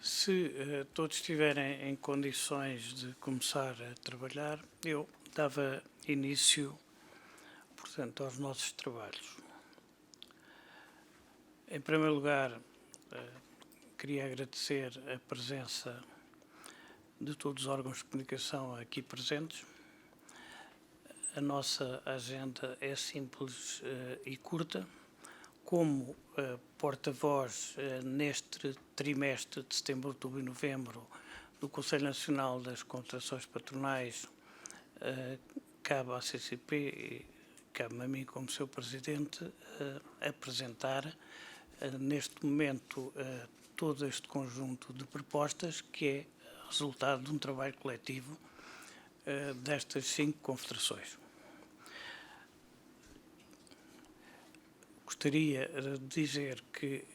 Se todos estiverem em condições de começar a trabalhar, eu dava início, portanto, aos nossos trabalhos. Em primeiro lugar, queria agradecer a presença de todos os órgãos de comunicação aqui presentes. A nossa agenda é simples e curta. Como porta-voz neste trimestre de setembro, outubro e novembro do Conselho Nacional das Contratações Patronais, cabe à CCP e cabe-me a mim como seu presidente apresentar neste momento todo este conjunto de propostas que é resultado de um trabalho coletivo destas 5 confederações. Gostaria de dizer que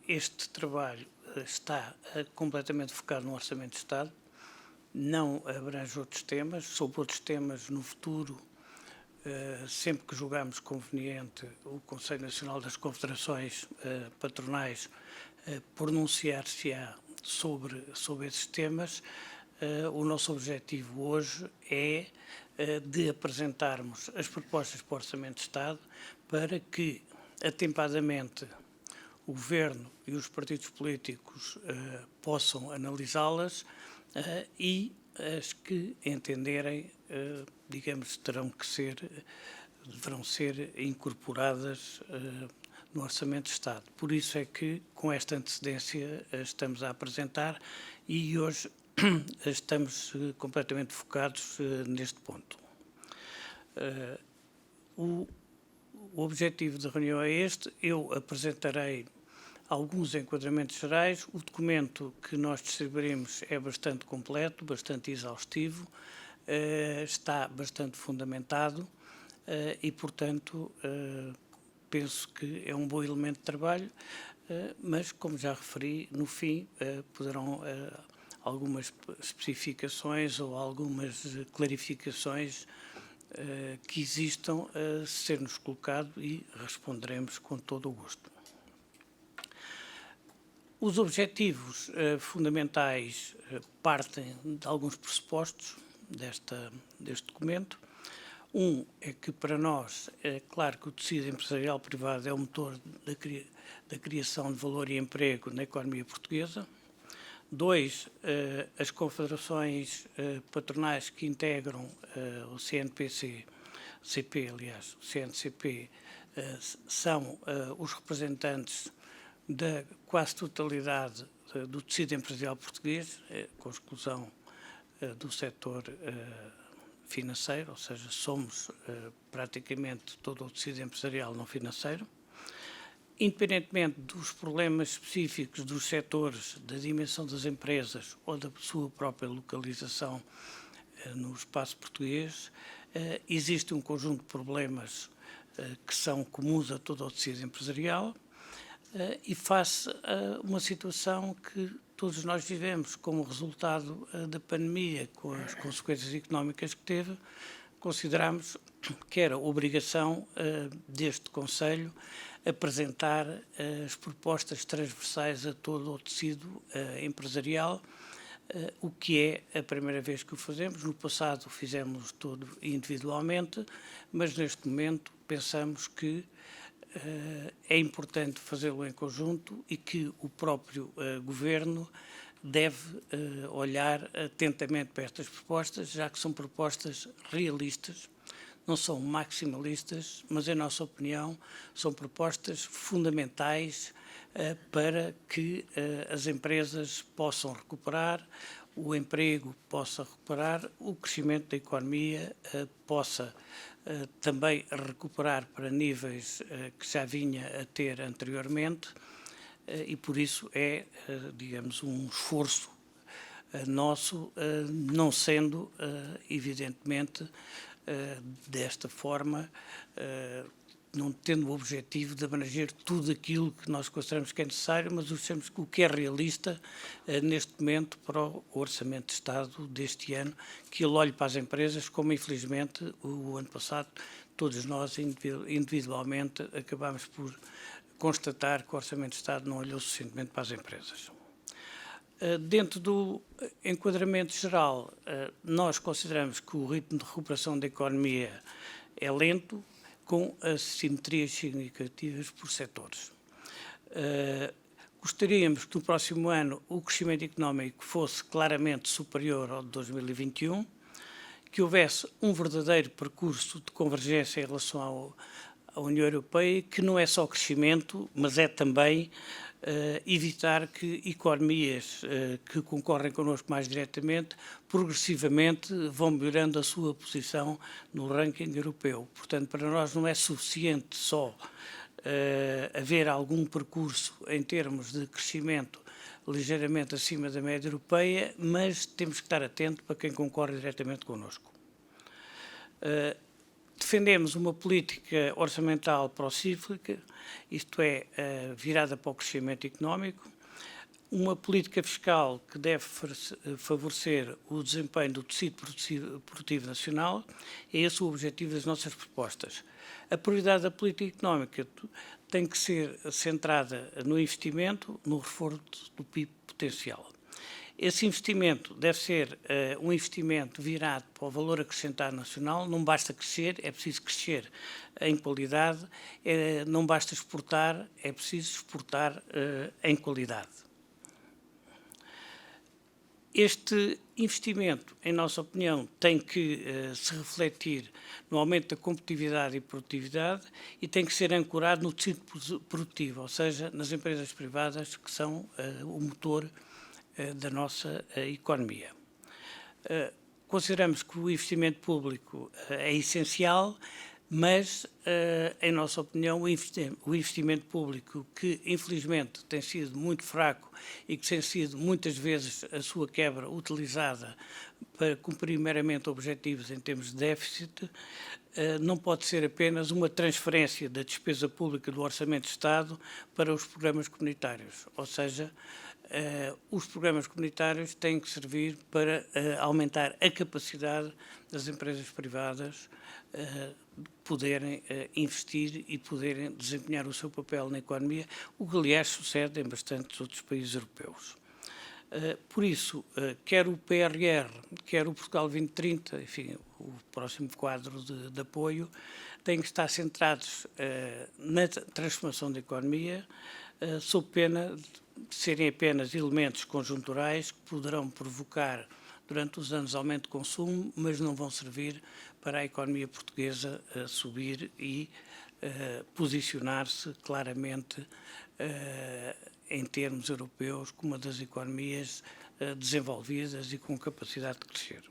este trabalho está completamente focado no Orçamento de Estado, não abrange outros temas. Sobre outros temas, no futuro, sempre que julgamos conveniente, o Conselho Nacional das Confederações Patronais pronunciar-se-á sobre esses temas. O nosso objetivo hoje é de apresentarmos as propostas para o Orçamento de Estado para que, atempadamente, o Governo e os partidos políticos possam analisá-las e as que entenderem, digamos, deverão ser incorporadas no Orçamento de Estado. Por isso é que, com esta antecedência, estamos a apresentar e hoje estamos completamente focados neste ponto. O objetivo da reunião é este. Eu apresentarei alguns enquadramentos gerais. O documento que nós distribuiremos é bastante completo, bastante exaustivo, está bastante fundamentado e, portanto, penso que é um bom elemento de trabalho, mas, como já referi, no fim poderão algumas especificações ou algumas clarificações que existam ser-nos colocado e responderemos com todo o gosto. Os objetivos fundamentais partem de alguns pressupostos deste documento. Um é que, para nós, é claro que o tecido empresarial privado é o motor da criação de valor e emprego na economia portuguesa. 2, as confederações patronais que integram o CNPC-CP, aliás, o CNCP, são os representantes da quase totalidade do tecido empresarial português, com exclusão do setor financeiro, ou seja, somos praticamente todo o tecido empresarial não financeiro. Independentemente dos problemas específicos dos setores, da dimensão das empresas ou da sua própria localização no espaço português, existe um conjunto de problemas que são comuns a todo o tecido empresarial e face a uma situação que todos nós vivemos como resultado da pandemia, com as consequências económicas que teve, consideramos que era obrigação deste Conselho apresentar as propostas transversais a todo o tecido empresarial, o que é a primeira vez que o fazemos. No passado fizemos tudo individualmente, mas neste momento pensamos que é importante fazê-lo em conjunto e que o próprio Governo deve olhar atentamente para estas propostas, já que são propostas realistas, não são maximalistas, mas, em nossa opinião, são propostas fundamentais para que as empresas possam recuperar, o emprego possa recuperar, o crescimento da economia possa também recuperar para níveis que já vinha a ter anteriormente e, por isso, é, digamos, um esforço nosso, não sendo, evidentemente, desta forma, não tendo o objetivo de abranger tudo aquilo que nós consideramos que é necessário, mas o que é realista neste momento para o Orçamento de Estado deste ano, que ele olhe para as empresas, como infelizmente o ano passado todos nós individualmente acabámos por constatar que o Orçamento de Estado não olhou suficientemente para as empresas. Dentro do enquadramento geral, nós consideramos que o ritmo de recuperação da economia é lento, com assimetrias significativas por setores. Gostaríamos que no próximo ano o crescimento económico fosse claramente superior ao de 2021, que houvesse um verdadeiro percurso de convergência em relação à União Europeia, que não é só crescimento, mas é também evitar que economias que concorrem connosco mais diretamente, progressivamente vão melhorando a sua posição no ranking europeu. Portanto, para nós não é suficiente só haver algum percurso em termos de crescimento ligeiramente acima da média europeia, mas temos que estar atentos para quem concorre diretamente connosco. Defendemos uma política orçamental procíclica, isto é, virada para o crescimento económico, uma política fiscal que deve favorecer o desempenho do tecido produtivo nacional. É esse o objetivo das nossas propostas. A prioridade da política económica tem que ser centrada no investimento, no reforço do PIB potencial. Esse investimento deve ser um investimento virado para o valor acrescentado nacional. Não basta crescer, é preciso crescer em qualidade. Não basta exportar, é preciso exportar em qualidade. Este investimento, em nossa opinião, tem que se refletir no aumento da competitividade e produtividade e tem que ser ancorado no tecido produtivo, ou seja, nas empresas privadas que são o motor da nossa economia. Consideramos que o investimento público é essencial, mas, em nossa opinião, o investimento público, que infelizmente tem sido muito fraco e que tem sido muitas vezes a sua quebra utilizada para cumprir meramente objetivos em termos de déficit, não pode ser apenas uma transferência da despesa pública do Orçamento de Estado para os programas comunitários, ou seja, os programas comunitários têm que servir para aumentar a capacidade das empresas privadas poderem investir e poderem desempenhar o seu papel na economia, o que, aliás, sucede em bastantes outros países europeus. Por isso, quer o PRR, quer o Portugal 2030, enfim, o próximo quadro de apoio, têm que estar centrados na transformação da economia, sob pena de serem apenas elementos conjunturais que poderão provocar durante os anos aumento de consumo, mas não vão servir para a economia portuguesa subir e posicionar-se claramente em termos europeus como uma das economias desenvolvidas e com capacidade de crescer.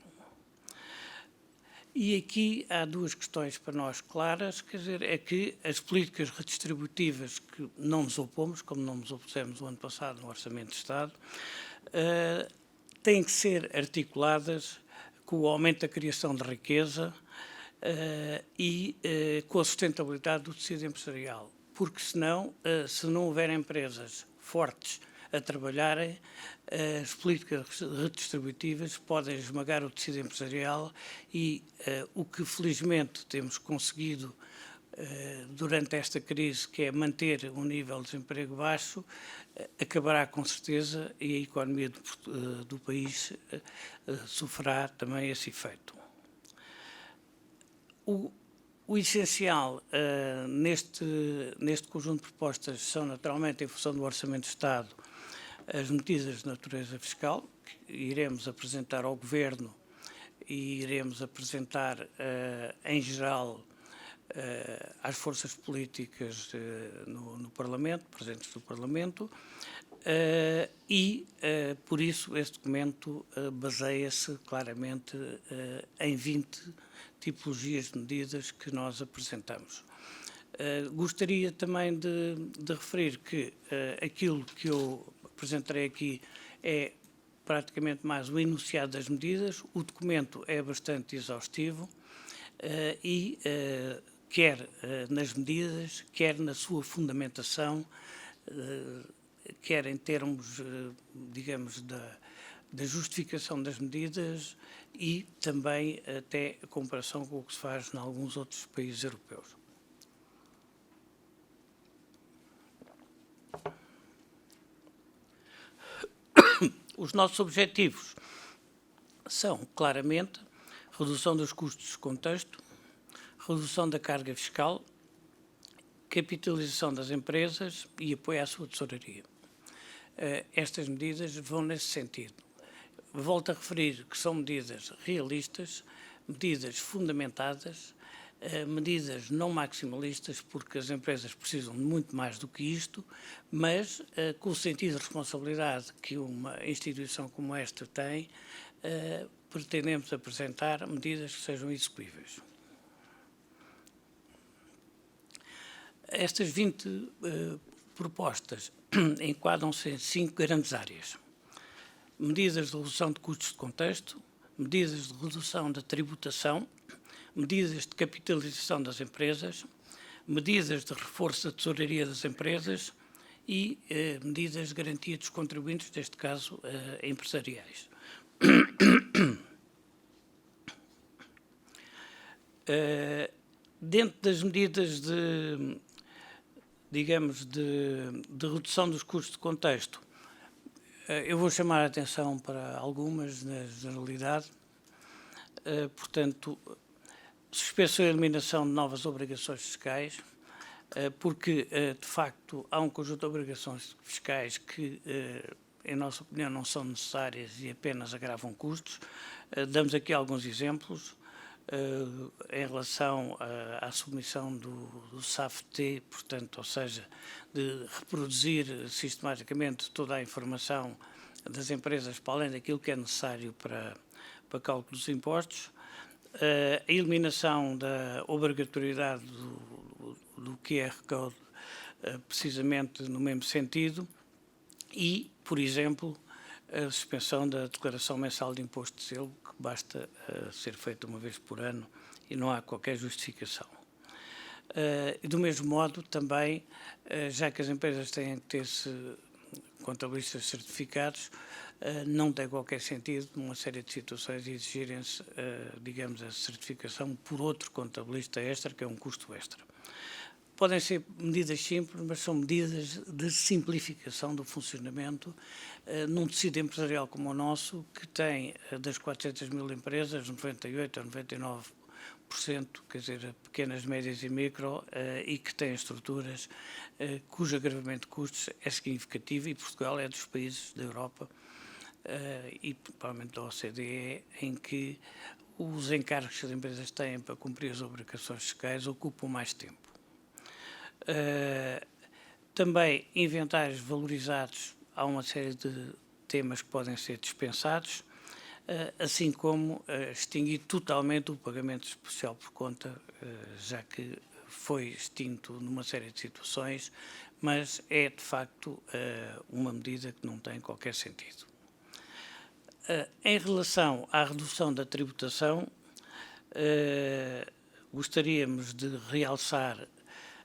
E aqui há duas questões para nós claras, quer dizer, é que as políticas redistributivas que não nos opomos, como não nos opusemos o ano passado no Orçamento de Estado, têm que ser articuladas com o aumento da criação de riqueza e com a sustentabilidade do tecido empresarial, porque senão, se não houver empresas fortes a trabalharem, as políticas redistributivas podem esmagar o tecido empresarial e o que felizmente temos conseguido durante esta crise, que é manter um nível de desemprego baixo, acabará com certeza e a economia do país sofrerá também esse efeito. O essencial neste conjunto de propostas são, naturalmente, em função do Orçamento de Estado, as medidas de natureza fiscal, que iremos apresentar ao Governo e iremos apresentar, em geral, às forças políticas no Parlamento, presentes no Parlamento, por isso, este documento baseia-se claramente em 20 tipologias de medidas que nós apresentamos. Gostaria também de referir que aquilo que eu apresentarei aqui é praticamente mais o enunciado das medidas. O documento é bastante exaustivo e quer nas medidas, quer na sua fundamentação, quer em termos, digamos, da justificação das medidas e também até a comparação com o que se faz em alguns outros países europeus. Os nossos objetivos são, claramente, redução dos custos de contexto, redução da carga fiscal, capitalização das empresas e apoio à sua tesouraria. Estas medidas vão nesse sentido. Volto a referir que são medidas realistas, medidas fundamentadas, medidas não maximalistas, porque as empresas precisam de muito mais do que isto, mas com o sentido de responsabilidade que uma instituição como esta tem, pretendemos apresentar medidas que sejam execuíveis. Estas 20 propostas enquadram-se em 5 grandes áreas. Medidas de redução de custos de contexto, medidas de redução da tributação, medidas de capitalização das empresas, medidas de reforço da tesouraria das empresas e medidas de garantia dos contribuintes, neste caso empresariais. Dentro das medidas de redução dos custos de contexto, eu vou chamar a atenção para algumas, na generalidade. Portanto, suspensão e eliminação de novas obrigações fiscais, porque, de facto, há um conjunto de obrigações fiscais que, em nossa opinião, não são necessárias e apenas agravam custos. Damos aqui alguns exemplos. Em relação à submissão do SAFT, portanto, ou seja, de reproduzir sistematicamente toda a informação das empresas para além daquilo que é necessário para cálculo dos impostos, a eliminação da obrigatoriedade do QR Code, precisamente no mesmo sentido, e, por exemplo, a suspensão da declaração mensal de imposto de selo, que basta ser feita uma vez por ano e não há qualquer justificação. E do mesmo modo, também, já que as empresas têm que ter-se contabilistas certificados, não tem qualquer sentido, numa série de situações, exigirem-se, digamos, a certificação por outro contabilista extra, que é um custo extra. Podem ser medidas simples, mas são medidas de simplificação do funcionamento num tecido empresarial como o nosso, que tem, das 400 mil empresas, 98% a 99%, quer dizer, pequenas, médias e micro, e que tem estruturas cujo agravamento de custos é significativo, e Portugal é dos países da Europa e provavelmente da OCDE em que os encargos que as empresas têm para cumprir as obrigações fiscais ocupam mais tempo. Também inventários valorizados, há uma série de temas que podem ser dispensados, assim como extinguir totalmente o pagamento especial por conta, já que foi extinto numa série de situações, mas é de facto uma medida que não tem qualquer sentido. Em relação à redução da tributação, gostaríamos de realçar.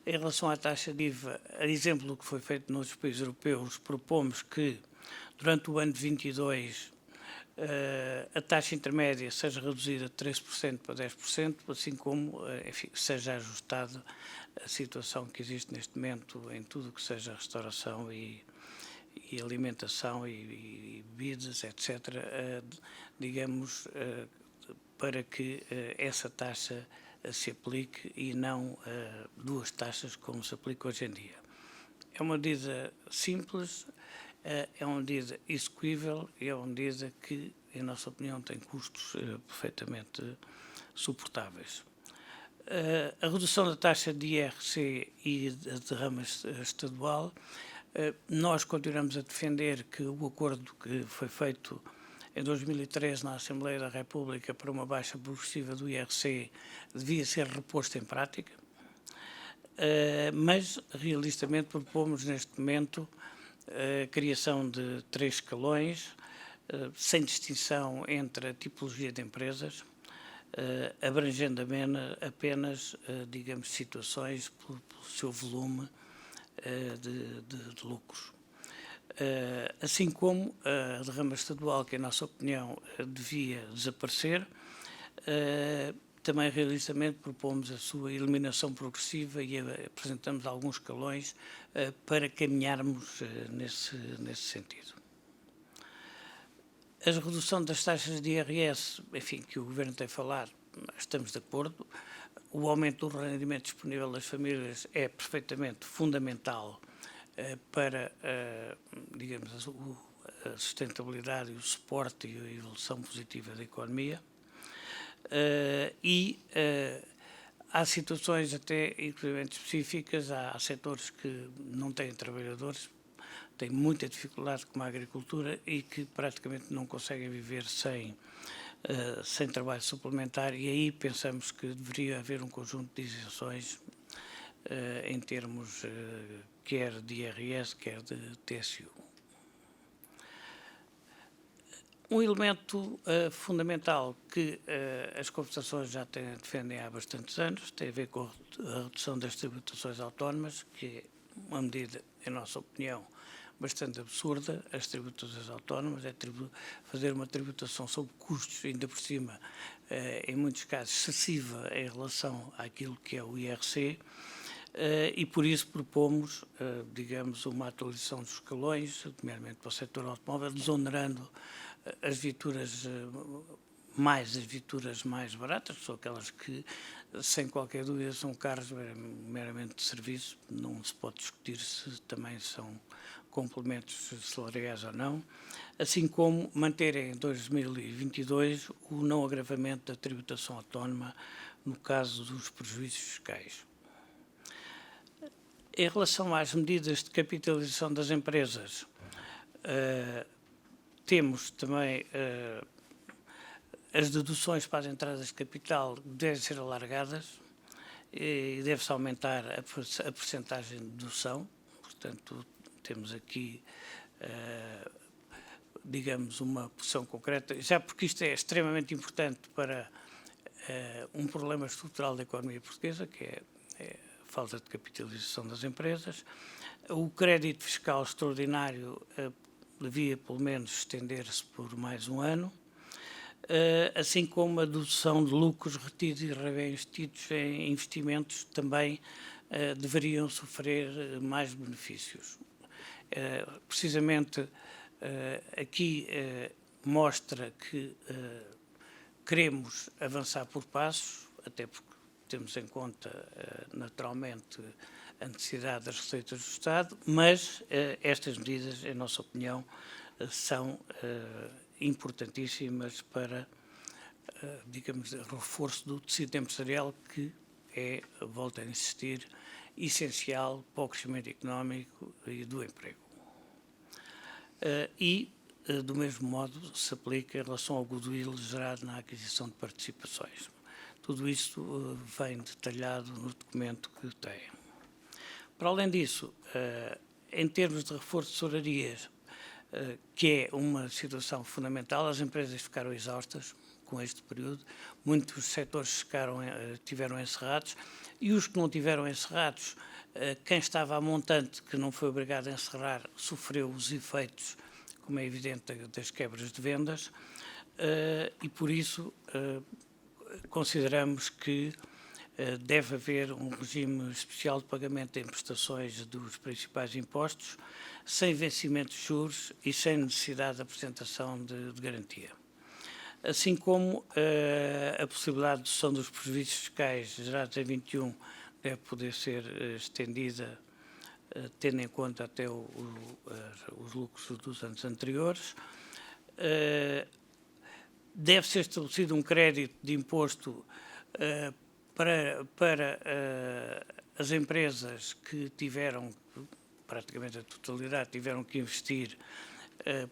Em relação à taxa de IVA, a exemplo do que foi feito noutros países europeus, propomos que, durante o ano de 22, a taxa intermédia seja reduzida de 13% para 10%, assim como, enfim, seja ajustada a situação que existe neste momento em tudo o que seja restauração e alimentação e bebidas, etc., digamos, para que essa taxa se aplique e não duas taxas como se aplica hoje em dia. É uma medida simples, é uma medida execuível e é uma medida que, em nossa opinião, tem custos perfeitamente suportáveis. A redução da taxa de IRC e da derrama estadual, nós continuamos a defender que o acordo que foi feito em 2013 na Assembleia da República para uma baixa progressiva do IRC devia ser reposto em prática, mas realistamente propomos neste momento a criação de 3 escalões, sem distinção entre a tipologia de empresas, abrangendo apenas, digamos, situações pelo seu volume de lucros. Assim como a derrama estadual, que, em nossa opinião, devia desaparecer, também realistamente propomos a sua eliminação progressiva e apresentamos alguns escalões para caminharmos nesse sentido. A redução das taxas de IRS, enfim, que o Governo tem falado, estamos de acordo. O aumento do rendimento disponível das famílias é perfeitamente fundamental para, digamos, a sustentabilidade, o suporte e a evolução positiva da economia. Há situações até inclusive específicas, há setores que não têm trabalhadores, têm muita dificuldade como a agricultura e que praticamente não conseguem viver sem trabalho suplementar, e aí pensamos que deveria haver um conjunto de isenções em termos quer de IRS, quer de TSU. Um elemento fundamental que as conversações já defendem há bastantes anos tem a ver com a redução das tributações autónomas, que é uma medida, em nossa opinião, bastante absurda. As tributações autónomas é fazer uma tributação sobre custos, ainda por cima, em muitos casos, excessiva em relação àquilo que é o IRC, e por isso propomos, digamos, uma atualização dos escalões, nomeadamente para o setor automóvel, desonerando as viaturas mais baratas, que são aquelas que, sem qualquer dúvida, são carros meramente de serviço, não se pode discutir se também são complementos salariais ou não, assim como manter em 2022 o não agravamento da tributação autónoma no caso dos prejuízos fiscais. Em relação às medidas de capitalização das empresas, temos também as deduções para as entradas de capital devem ser alargadas e deve-se aumentar a percentagem de dedução. Portanto, temos aqui, digamos, uma posição concreta, já porque isto é extremamente importante para um problema estrutural da economia portuguesa, que é a falta de capitalização das empresas. O crédito fiscal extraordinário devia, pelo menos, estender-se por mais um ano, assim como a dedução de lucros retidos e reinvestidos em investimentos também deveriam sofrer mais benefícios. Precisamente aqui mostra que queremos avançar por passos, até porque temos em conta naturalmente a necessidade das receitas do Estado, mas estas medidas, em nossa opinião, são importantíssimas para, digamos, o reforço do tecido empresarial, que é, volto a insistir, essencial para o crescimento económico e do emprego. Do mesmo modo, se aplica em relação ao goodwill gerado na aquisição de participações. Tudo isto vem detalhado no documento que tem. Para além disso, em termos de reforço de tesourarias, que é uma situação fundamental, as empresas ficaram exaustas com este período, muitos setores tiveram encerrados, e os que não tiveram encerrados, quem estava a montante, que não foi obrigado a encerrar, sofreu os efeitos, como é evidente, das quebras de vendas, e por isso consideramos que deve haver um regime especial de pagamento em prestações dos principais impostos, sem vencimento de juros e sem necessidade de apresentação de garantia. Assim como a possibilidade de dedução dos prejuízos fiscais gerados em 21 deve poder ser estendida, tendo em conta até os lucros dos anos anteriores. Deve ser estabelecido um crédito de imposto para as empresas que tiveram, praticamente a totalidade, tiveram que investir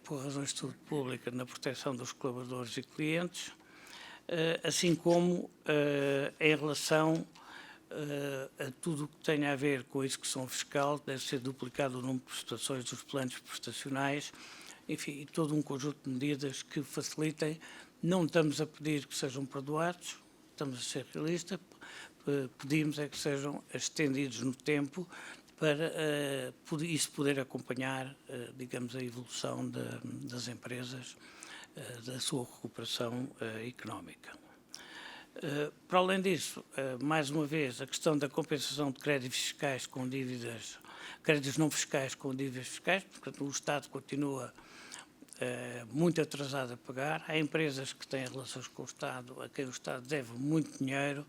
por razões de saúde pública na proteção dos colaboradores e clientes, assim como em relação a tudo o que tenha a ver com a execução fiscal, deve ser duplicado o número de prestações dos planos prestacionais, enfim, todo um conjunto de medidas que facilitem. Não estamos a pedir que sejam perdoados, estamos a ser realistas, pedimos é que sejam estendidos no tempo para isso poder acompanhar, digamos, a evolução das empresas, da sua recuperação económica. Para além disso, mais uma vez, a questão da compensação de créditos fiscais com dívidas, créditos não fiscais com dívidas fiscais, portanto, o Estado continua muito atrasado a pagar. Há empresas que têm relações com o Estado, a quem o Estado deve muito dinheiro,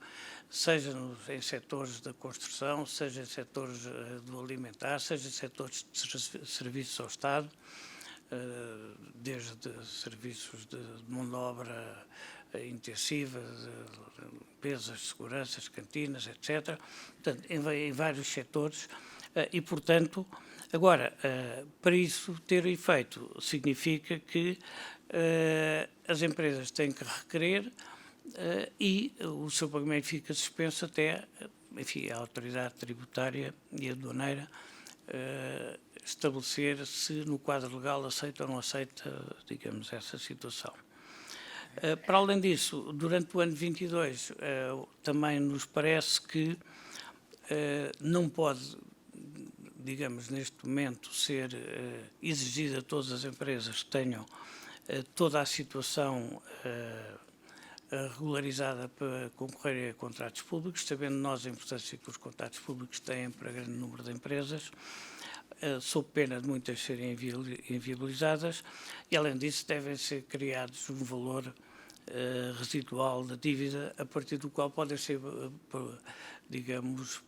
seja em setores da construção, seja em setores do alimentar, seja em setores de serviços ao Estado, desde serviços de mão de obra intensiva, de limpezas, seguranças, cantinas, etc. Portanto, em vários setores e, portanto, agora, para isso ter efeito, significa que as empresas têm que requerer e o seu pagamento fica suspenso até, enfim, a autoridade tributária e aduaneira estabelecer se no quadro legal aceita ou não aceita, digamos, essa situação. Para além disso, durante o ano 22, também nos parece que não pode, digamos, neste momento, ser exigida a todas as empresas que tenham toda a situação regularizada para concorrerem a contratos públicos, sabendo nós a importância que os contratos públicos têm para grande número de empresas, sob pena de muitas serem inviabilizadas, e além disso devem ser criados um valor residual da dívida, a partir do qual podem ser, digamos,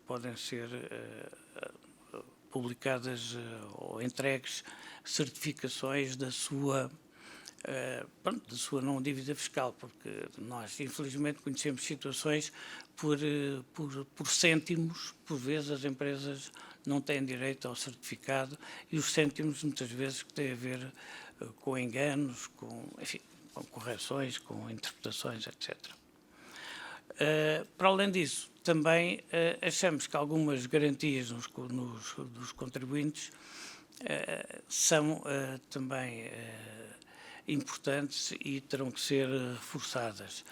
publicadas ou entregues certificações da sua não dívida fiscal, porque nós, infelizmente, conhecemos situações por cêntimos, por vezes as empresas não têm direito ao certificado, e os cêntimos muitas vezes que têm a ver com enganos, enfim, com correções, com interpretações, etc. Para além disso, também achamos que algumas garantias dos contribuintes são também importantes e terão que ser reforçadas.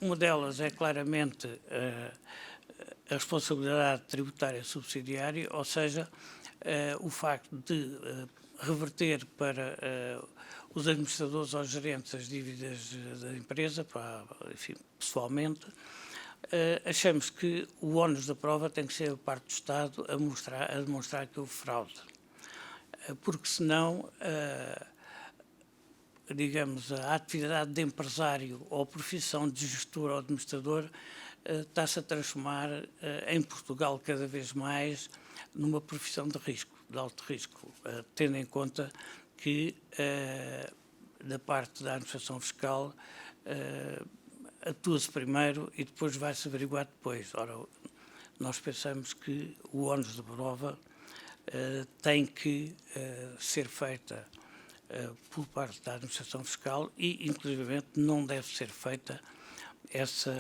Uma delas é claramente a responsabilidade tributária subsidiária, ou seja, o facto de reverter para os administradores ou gerentes as dívidas da empresa, enfim, pessoalmente. Achamos que o ónus da prova tem que ser a parte do Estado a demonstrar que houve fraude, porque senão digamos, a atividade de empresário ou a profissão de gestor ou administrador está-se a transformar em Portugal cada vez mais numa profissão de risco, de alto risco, tendo em conta que da parte da administração fiscal atua-se primeiro e depois vai-se averiguar depois. Ora, nós pensamos que o ónus de prova tem que ser feita por parte da administração fiscal e, inclusivamente, não deve ser feita essa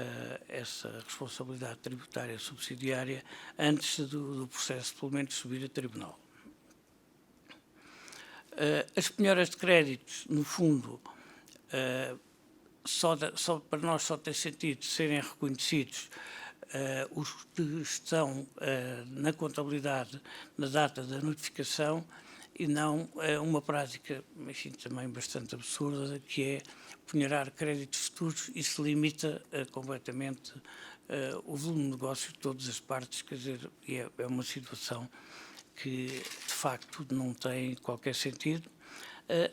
responsabilidade tributária subsidiária antes do processo, pelo menos, subir a tribunal. As penhoras de créditos, no fundo, para nós só tem sentido serem reconhecidos os que estão na contabilidade na data da notificação e não uma prática, enfim, também bastante absurda, que é penhorar créditos futuros e se limita completamente o volume de negócio de todas as partes, quer dizer, é uma situação que, de facto, não tem qualquer sentido,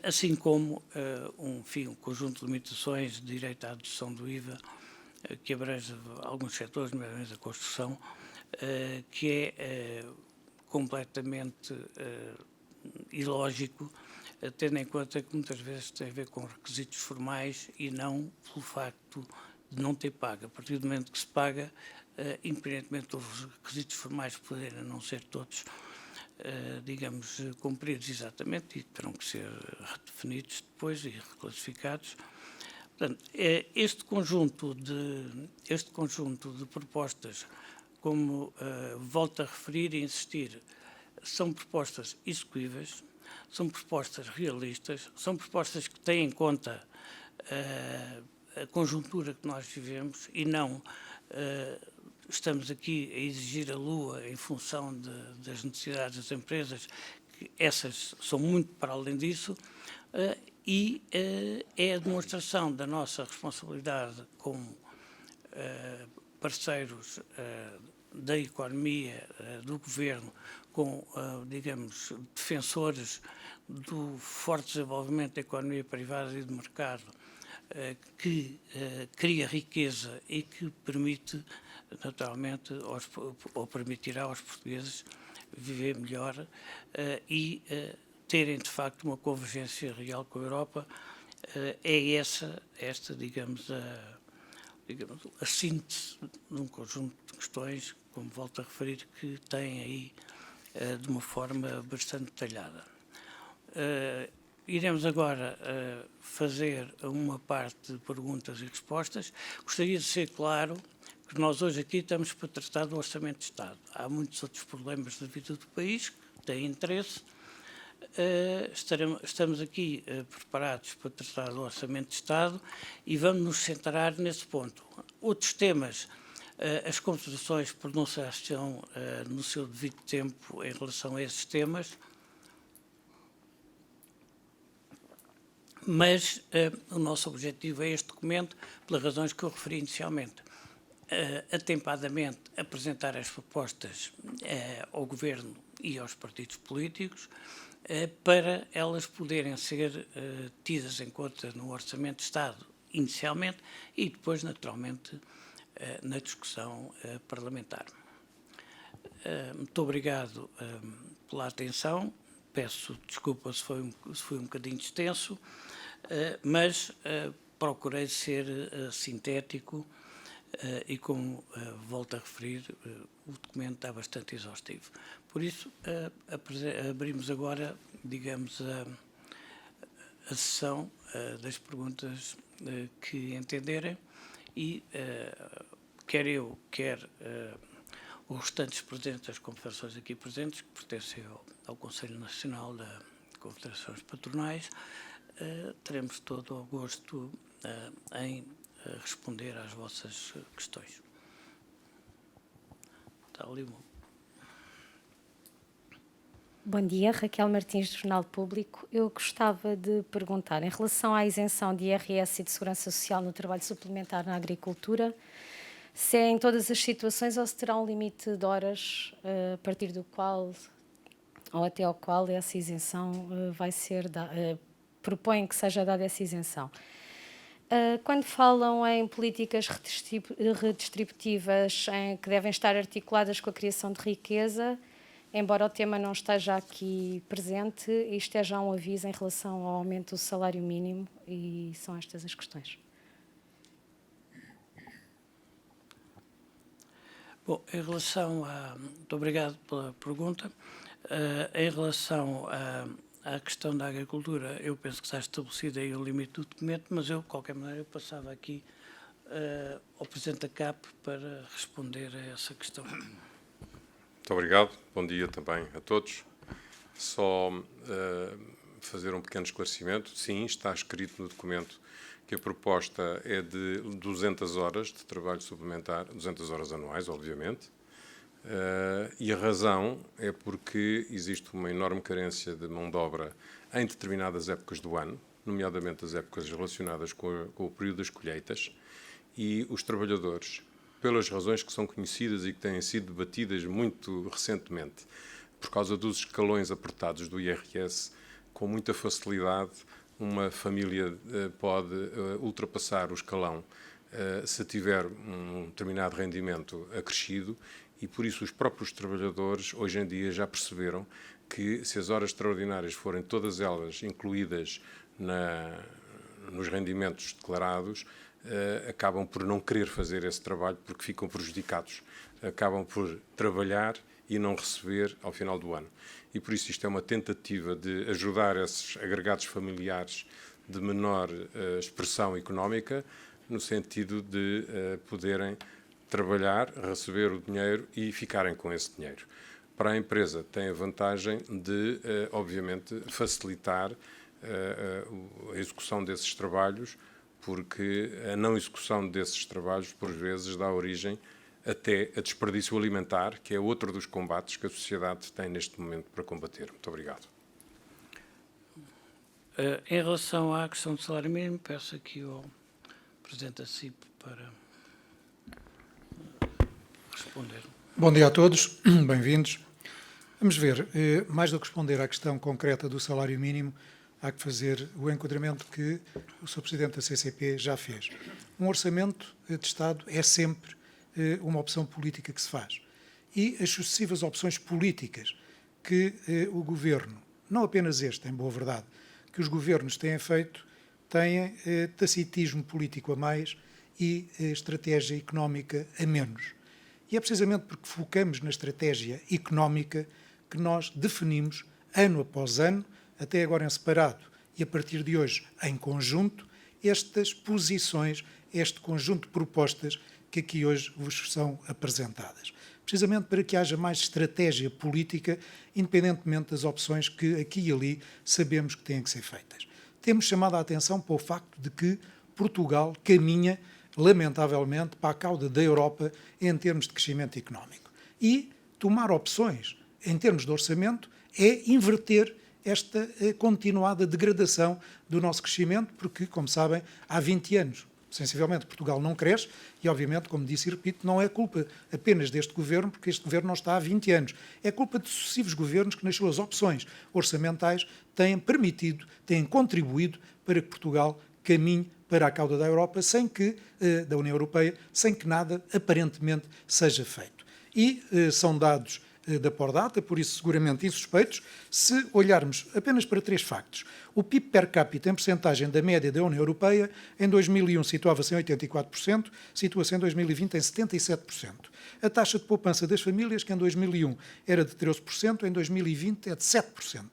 assim como um conjunto de limitações de direito à dedução do IVA, que abrange alguns setores, nomeadamente a construção, que é completamente ilógico, tendo em conta que muitas vezes tem a ver com requisitos formais e não pelo facto de não ter pago. A partir do momento que se paga, independentemente dos requisitos formais poderem não ser todos, digamos, cumpridos exatamente e terão que ser redefinidos depois e reclassificados. Portanto, este conjunto de propostas, como volto a referir e insistir, são propostas execuíveis, são propostas realistas, são propostas que têm em conta a conjuntura que nós vivemos e não estamos aqui a exigir a lua em função das necessidades das empresas, que essas são muito para além disso, e é a demonstração da nossa responsabilidade como parceiros da economia do Governo com, digamos, defensores do forte desenvolvimento da economia privada e de mercado, que cria riqueza e que permite, naturalmente, ou permitirá aos portugueses viver melhor e terem, de facto, uma convergência real com a Europa. É esta, digamos, a síntese de um conjunto de questões, como volto a referir, que tem aí de uma forma bastante detalhada. Iremos agora fazer uma parte de perguntas e respostas. Gostaria de ser claro que nós hoje aqui estamos para tratar do Orçamento de Estado. Há muitos outros problemas da vida do país que têm interesse. Estamos aqui preparados para tratar do Orçamento de Estado e vamos nos centrar nesse ponto. Outros temas, as considerações pronunciação no seu devido tempo em relação a esses temas, mas o nosso objetivo é este documento, pelas razões que eu referi inicialmente. Atempadamente apresentar as propostas ao Governo e aos partidos políticos para elas poderem ser tidas em conta no Orçamento de Estado inicialmente e depois, naturalmente, na discussão parlamentar. Muito obrigado pela atenção. Peço desculpa se foi um bocadinho extenso, mas procurei ser sintético e, como volto a referir, o documento está bastante exaustivo. Por isso, abrimos agora, digamos, a sessão das perguntas que entenderem e quer eu, quer os restantes presentes, as confederações aqui presentes, que pertencem ao Conselho Nacional da Confederações Patronais, teremos todo o gosto em responder às vossas questões. Está ali. Bom dia, Raquel Martins, do Jornal Público. Eu gostava de perguntar, em relação à isenção de IRS e de Segurança Social no trabalho suplementar na agricultura, se é em todas as situações ou se terá um limite de horas a partir do qual, ou até ao qual essa isenção vai ser dada, propõem que seja dada essa isenção. Quando falam em políticas redistributivas que devem estar articuladas com a criação de riqueza, embora o tema não esteja aqui presente, isto é já um aviso em relação ao aumento do salário mínimo e são estas as questões. Bom, em relação a... Muito obrigado pela pergunta. Em relação à questão da agricultura, eu penso que está estabelecido aí o limite do documento, mas eu, de qualquer maneira, eu passava aqui ao Presidente da CAP para responder a essa questão. Muito obrigado. Bom dia também a todos. Só fazer um pequeno esclarecimento. Sim, está escrito no documento que a proposta é de 200 horas de trabalho suplementar, 200 horas anuais, obviamente, e a razão é porque existe uma enorme carência de mão de obra em determinadas épocas do ano, nomeadamente as épocas relacionadas com o período das colheitas, e os trabalhadores, pelas razões que são conhecidas e que têm sido debatidas muito recentemente, por causa dos escalões apertados do IRS, com muita facilidade uma família pode ultrapassar o escalão se tiver um determinado rendimento acrescido e, por isso, os próprios trabalhadores, hoje em dia, já perceberam que, se as horas extraordinárias forem todas elas incluídas nos rendimentos declarados, acabam por não querer fazer esse trabalho porque ficam prejudicados. Acabam por trabalhar e não receber ao final do ano. E por isso isto é uma tentativa de ajudar esses agregados familiares de menor expressão económica, no sentido de poderem trabalhar, receber o dinheiro e ficarem com esse dinheiro. Para a empresa tem a vantagem de, obviamente, facilitar a execução desses trabalhos, porque a não execução desses trabalhos, por vezes, dá origem até a desperdício alimentar, que é outro dos combates que a sociedade tem neste momento para combater. Muito obrigado. Em relação à questão do salário mínimo, peço aqui ao Presidente da CIP para responder. Bom dia a todos, bem-vindos. Vamos ver, mais do que responder à questão concreta do salário mínimo, há que fazer o enquadramento que o Sr. Presidente da CCP já fez. Um orçamento de Estado é sempre uma opção política que se faz. E as sucessivas opções políticas que o Governo, não apenas este, em boa verdade, que os governos têm feito, têm tacitismo político a mais e estratégia económica a menos. E é precisamente porque focamos na estratégia económica que nós definimos, ano após ano, até agora em separado e a partir de hoje em conjunto, estas posições, este conjunto de propostas que aqui hoje vos são apresentadas. Precisamente para que haja mais estratégia política, independentemente das opções que aqui e ali sabemos que têm que ser feitas. Temos chamado a atenção para o facto de que Portugal caminha lamentavelmente, para a cauda da Europa em termos de crescimento económico. E tomar opções em termos de orçamento é inverter esta continuada degradação do nosso crescimento, porque, como sabem, há 20 anos, sensivelmente, Portugal não cresce e, obviamente, como disse e repito, não é culpa apenas deste governo, porque este governo não está há 20 anos. É culpa de sucessivos governos que, nas suas opções orçamentais, têm permitido, têm contribuído para que Portugal caminhe para a cauda da Europa, da União Europeia, sem que nada, aparentemente, seja feito. E são dados da Pordata, por isso seguramente insuspeitos, se olharmos apenas para 3 factos. O PIB per capita em percentagem da média da União Europeia, em 2001 situava-se em 84%, situa-se em 2020 em 77%. A taxa de poupança das famílias, que em 2001 era de 13%, em 2020 é de 7%.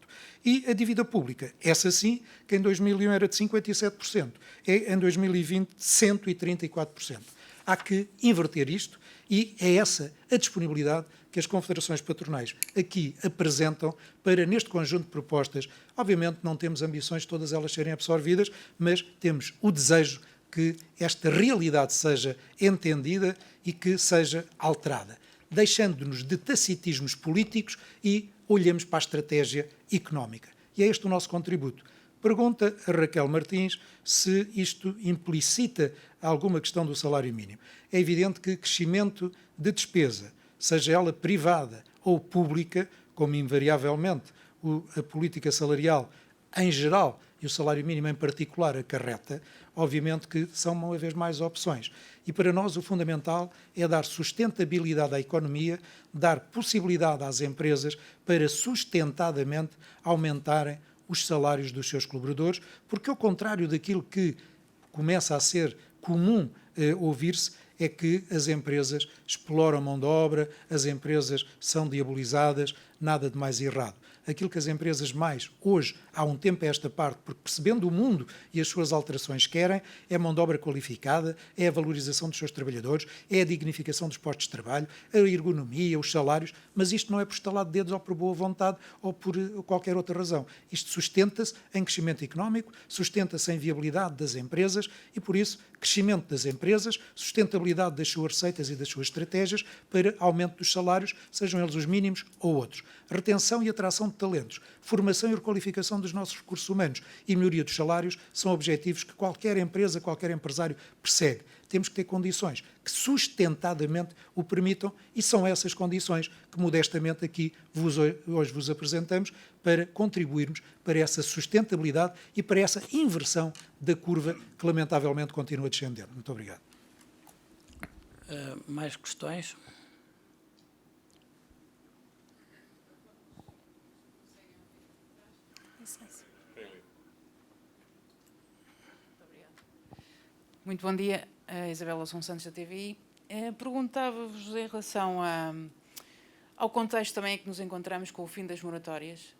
E a dívida pública, essa sim, que em 2001 era de 57%, é em 2020 de 134%. Há que inverter isto e é essa a disponibilidade que as confederações patronais aqui apresentam para, neste conjunto de propostas, obviamente não temos ambições de todas elas serem absorvidas, mas temos o desejo que esta realidade seja entendida e que seja alterada, deixando-nos de tacitismos políticos e olhemos para a estratégia económica. E é este o nosso contributo. Pergunta a Raquel Martins se isto implicita alguma questão do salário mínimo. É evidente que crescimento de despesa, seja ela privada ou pública, como invariavelmente a política salarial em geral e o salário mínimo em particular acarreta, obviamente que são uma vez mais opções. E para nós o fundamental é dar sustentabilidade à economia, dar possibilidade às empresas para sustentadamente aumentarem os salários dos seus colaboradores, porque ao contrário daquilo que começa a ser comum ouvir-se, é que as empresas exploram mão de obra, as empresas são diabolizadas, nada de mais errado. Aquilo que as empresas mais, hoje, há um tempo a esta parte, porque percebendo o mundo e as suas alterações querem, é mão de obra qualificada, é a valorização dos seus trabalhadores, é a dignificação dos postos de trabalho, a ergonomia, os salários, mas isto não é por estalar de dedos ou por boa vontade ou por qualquer outra razão. Isto sustenta-se em crescimento económico, sustenta-se em viabilidade das empresas e, por isso, crescimento das empresas, sustentabilidade das suas receitas e das suas estratégias para aumento dos salários, sejam eles os mínimos ou outros. Retenção e atração de talentos, formação e requalificação dos nossos recursos humanos e melhoria dos salários são objetivos que qualquer empresa, qualquer empresário persegue. Temos que ter condições que sustentadamente o permitam e são essas condições que modestamente aqui hoje vos apresentamos para contribuirmos para essa sustentabilidade e para essa inversão da curva que lamentavelmente continua a descender. Muito obrigado. Mais questões? Muito bom dia, Isabela São Santos da TVI. Perguntava-vos em relação ao contexto também em que nos encontramos com o fim das moratórias.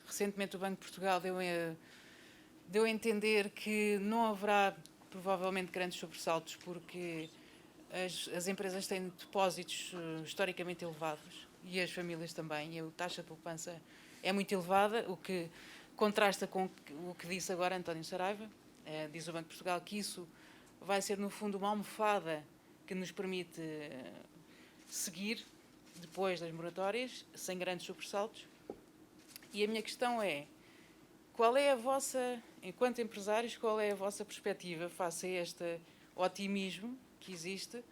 Recentemente o Banco de Portugal deu a entender que não haverá provavelmente grandes sobressaltos porque as empresas têm depósitos historicamente elevados e as famílias também, e a taxa de poupança é muito elevada, o que contrasta com o que disse agora António Saraiva. Diz o Banco de Portugal que isso vai ser, no fundo, uma almofada que nos permite seguir depois das moratórias, sem grandes sobressaltos. E a minha questão é, qual é a vossa, enquanto empresários, qual é a vossa perspectiva face a este otimismo que existe?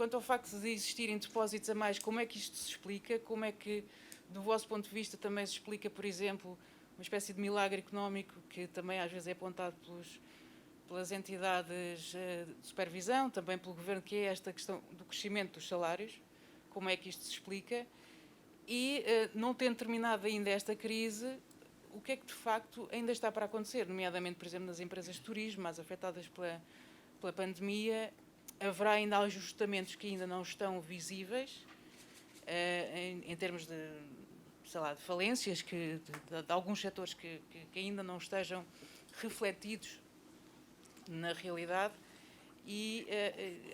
quanto ao facto de existirem depósitos a mais, como é que isto se explica? Como é que, do vosso ponto de vista, também se explica, por exemplo, uma espécie de milagre económico que também às vezes é apontado pelas entidades de supervisão, também pelo Governo, que é esta questão do crescimento dos salários? Como é que isto se explica? E, não tendo terminado ainda esta crise, o que é que de facto ainda está para acontecer? Nomeadamente, por exemplo, nas empresas de turismo, mais afetadas pela pandemia, haverá ainda ajustamentos que ainda não estão visíveis, em termos de, sei lá, de falências de alguns setores que ainda não estejam refletidos na realidade. E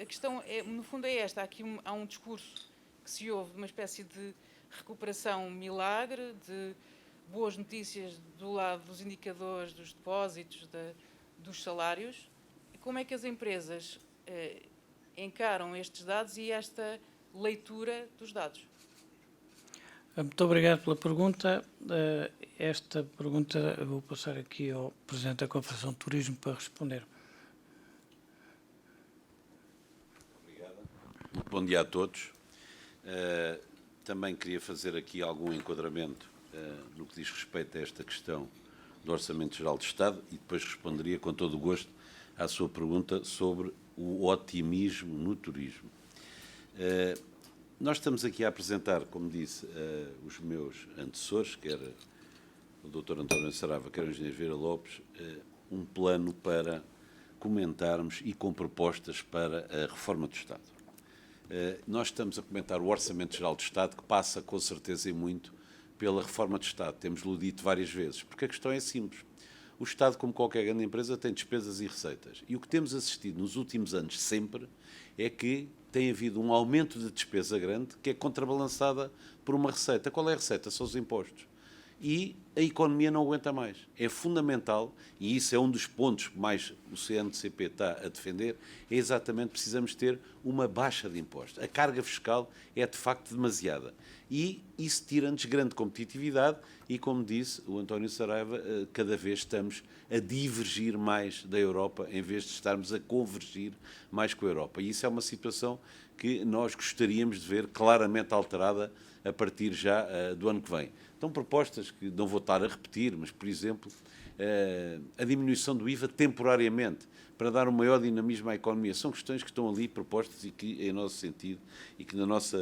a questão, no fundo, é esta. Há um discurso que se ouve de uma espécie de recuperação milagre, de boas notícias do lado dos indicadores, dos depósitos, dos salários. Como é que as empresas encaram estes dados e esta leitura dos dados? Muito obrigado pela pergunta. Esta pergunta eu vou passar aqui ao Presidente da Confederação de Turismo para responder. Obrigado. Bom dia a todos. Também queria fazer aqui algum enquadramento no que diz respeito a esta questão do Orçamento Geral de Estado e depois responderia com todo o gosto à sua pergunta sobre o otimismo no turismo. Nós estamos aqui a apresentar, como disse, os meus antecessores, quer o Dr. António Saraiva, quer o Engenheiro Vieira Lopes, um plano para comentarmos e com propostas para a reforma do Estado. Nós estamos a comentar o Orçamento Geral do Estado, que passa com certeza e muito pela reforma do Estado. Temos-lo dito várias vezes, porque a questão é simples. O Estado, como qualquer grande empresa, tem despesas e receitas. E o que temos assistido nos últimos anos sempre é que tem havido um aumento de despesa grande que é contrabalançada por uma receita. Qual é a receita? São os impostos. E a economia não aguenta mais. É fundamental, e isso é um dos pontos que mais o CNCP está a defender, é exatamente precisamos ter uma baixa de impostos. A carga fiscal é de facto demasiada. E isso tira-nos grande competitividade e, como disse o António Saraiva, cada vez estamos a divergir mais da Europa em vez de estarmos a convergir mais com a Europa. E isso é uma situação que nós gostaríamos de ver claramente alterada a partir já do ano que vem. Então, propostas que não vou estar a repetir, mas, por exemplo, a diminuição do IVA temporariamente, para dar um maior dinamismo à economia. São questões que estão ali propostas e que, em nosso sentido, e que, na nossa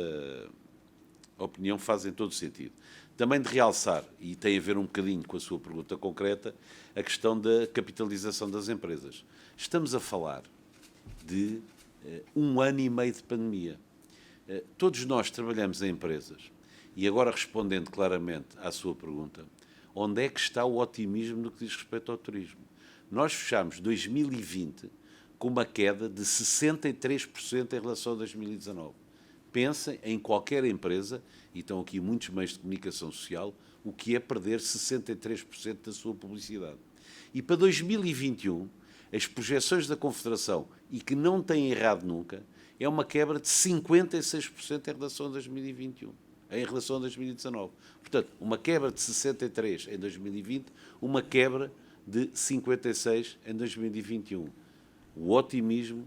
opinião, fazem todo sentido. Também de realçar, e tem a ver um bocadinho com a sua pergunta concreta, a questão da capitalização das empresas. Estamos a falar de 1 ano e meio de pandemia. Todos nós trabalhamos em empresas. E agora, respondendo claramente à sua pergunta, onde é que está o otimismo no que diz respeito ao turismo? Nós fechamos 2020 com uma queda de 63% em relação a 2019. Pensem em qualquer empresa, e estão aqui muitos meios de comunicação social, o que é perder 63% da sua publicidade. E para 2021, as projeções da Confederação, e que não têm errado nunca, é uma quebra de 56% em relação a 2021. Em relação a 2019. Portanto, uma quebra de 63 em 2020, uma quebra de 56 em 2021. O otimismo,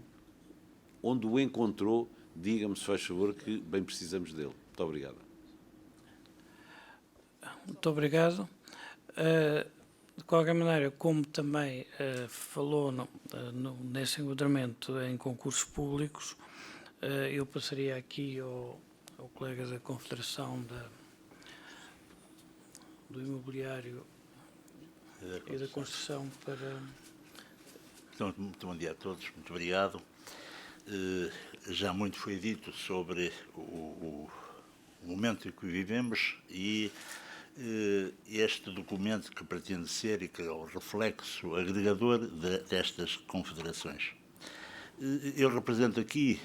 onde o encontrou, diga-me, se faz favor, que bem precisamos dele. Muito obrigado. Muito obrigado. De qualquer maneira, como também falou nesse enquadramento em concursos públicos, eu passaria aqui ao colega da Confederação do Imobiliário e da Construção para... Então, muito bom dia a todos, muito obrigado. Já muito foi dito sobre o momento em que vivemos e este documento que pretende ser e que é o reflexo agregador destas confederações. Eu represento aqui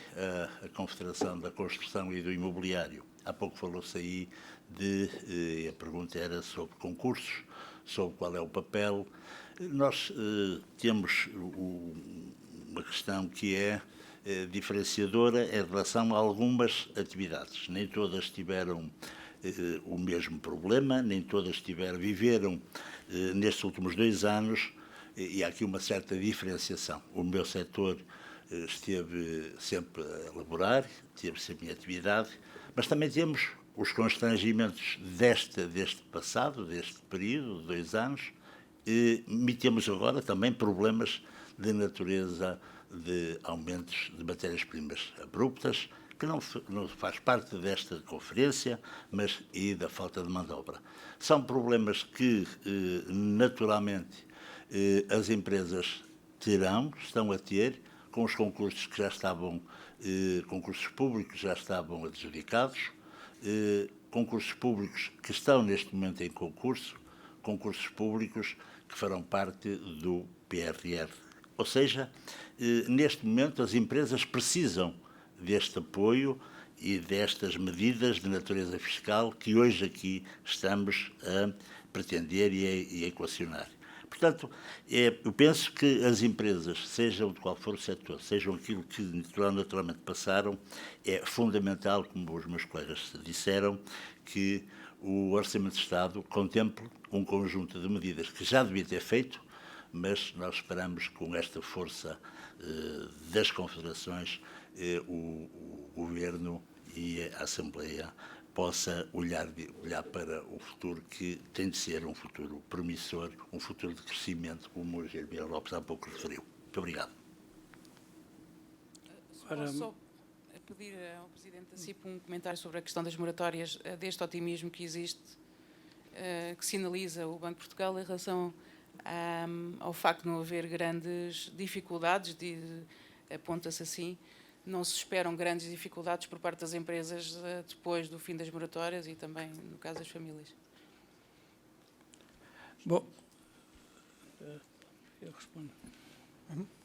a Confederação da Construção e do Imobiliário. Há pouco falou-se aí a pergunta era sobre concursos, sobre qual é o papel. Nós temos uma questão que é diferenciadora em relação a algumas atividades. Nem todas tiveram o mesmo problema, nem todas viveram nestes últimos 2 anos, e há aqui uma certa diferenciação. O meu setor esteve sempre a elaborar, teve sempre em atividade, mas também temos os constrangimentos deste passado, deste período, de 2 anos, e temos agora também problemas de natureza de aumentos de matérias-primas abruptas, que não faz parte desta conferência, mas e da falta de mão de obra. São problemas que, naturalmente, as empresas estão a ter, com os concursos que já estavam, concursos públicos já estavam adjudicados, concursos públicos que estão neste momento em concurso, concursos públicos que farão parte do PRR. Ou seja, neste momento as empresas precisam deste apoio e destas medidas de natureza fiscal que hoje aqui estamos a pretender e a equacionar. Portanto, eu penso que as empresas, sejam de qual for o setor, sejam aquilo que naturalmente passaram, é fundamental, como os meus colegas disseram, que o Orçamento de Estado contemple um conjunto de medidas que já devia ter feito, mas nós esperamos, com esta força das confederações, o Governo e a Assembleia possa olhar para o futuro, que tem de ser um futuro promissor, um futuro de crescimento, como o Germano Lopes há pouco referiu. Muito obrigado. Só pedir ao Presidente da CIP um comentário sobre a questão das moratórias, deste otimismo que existe, que sinaliza o Banco de Portugal em relação ao facto de não haver grandes dificuldades, aponta-se assim, não se esperam grandes dificuldades por parte das empresas depois do fim das moratórias e também no caso das famílias. Bom, eu respondo.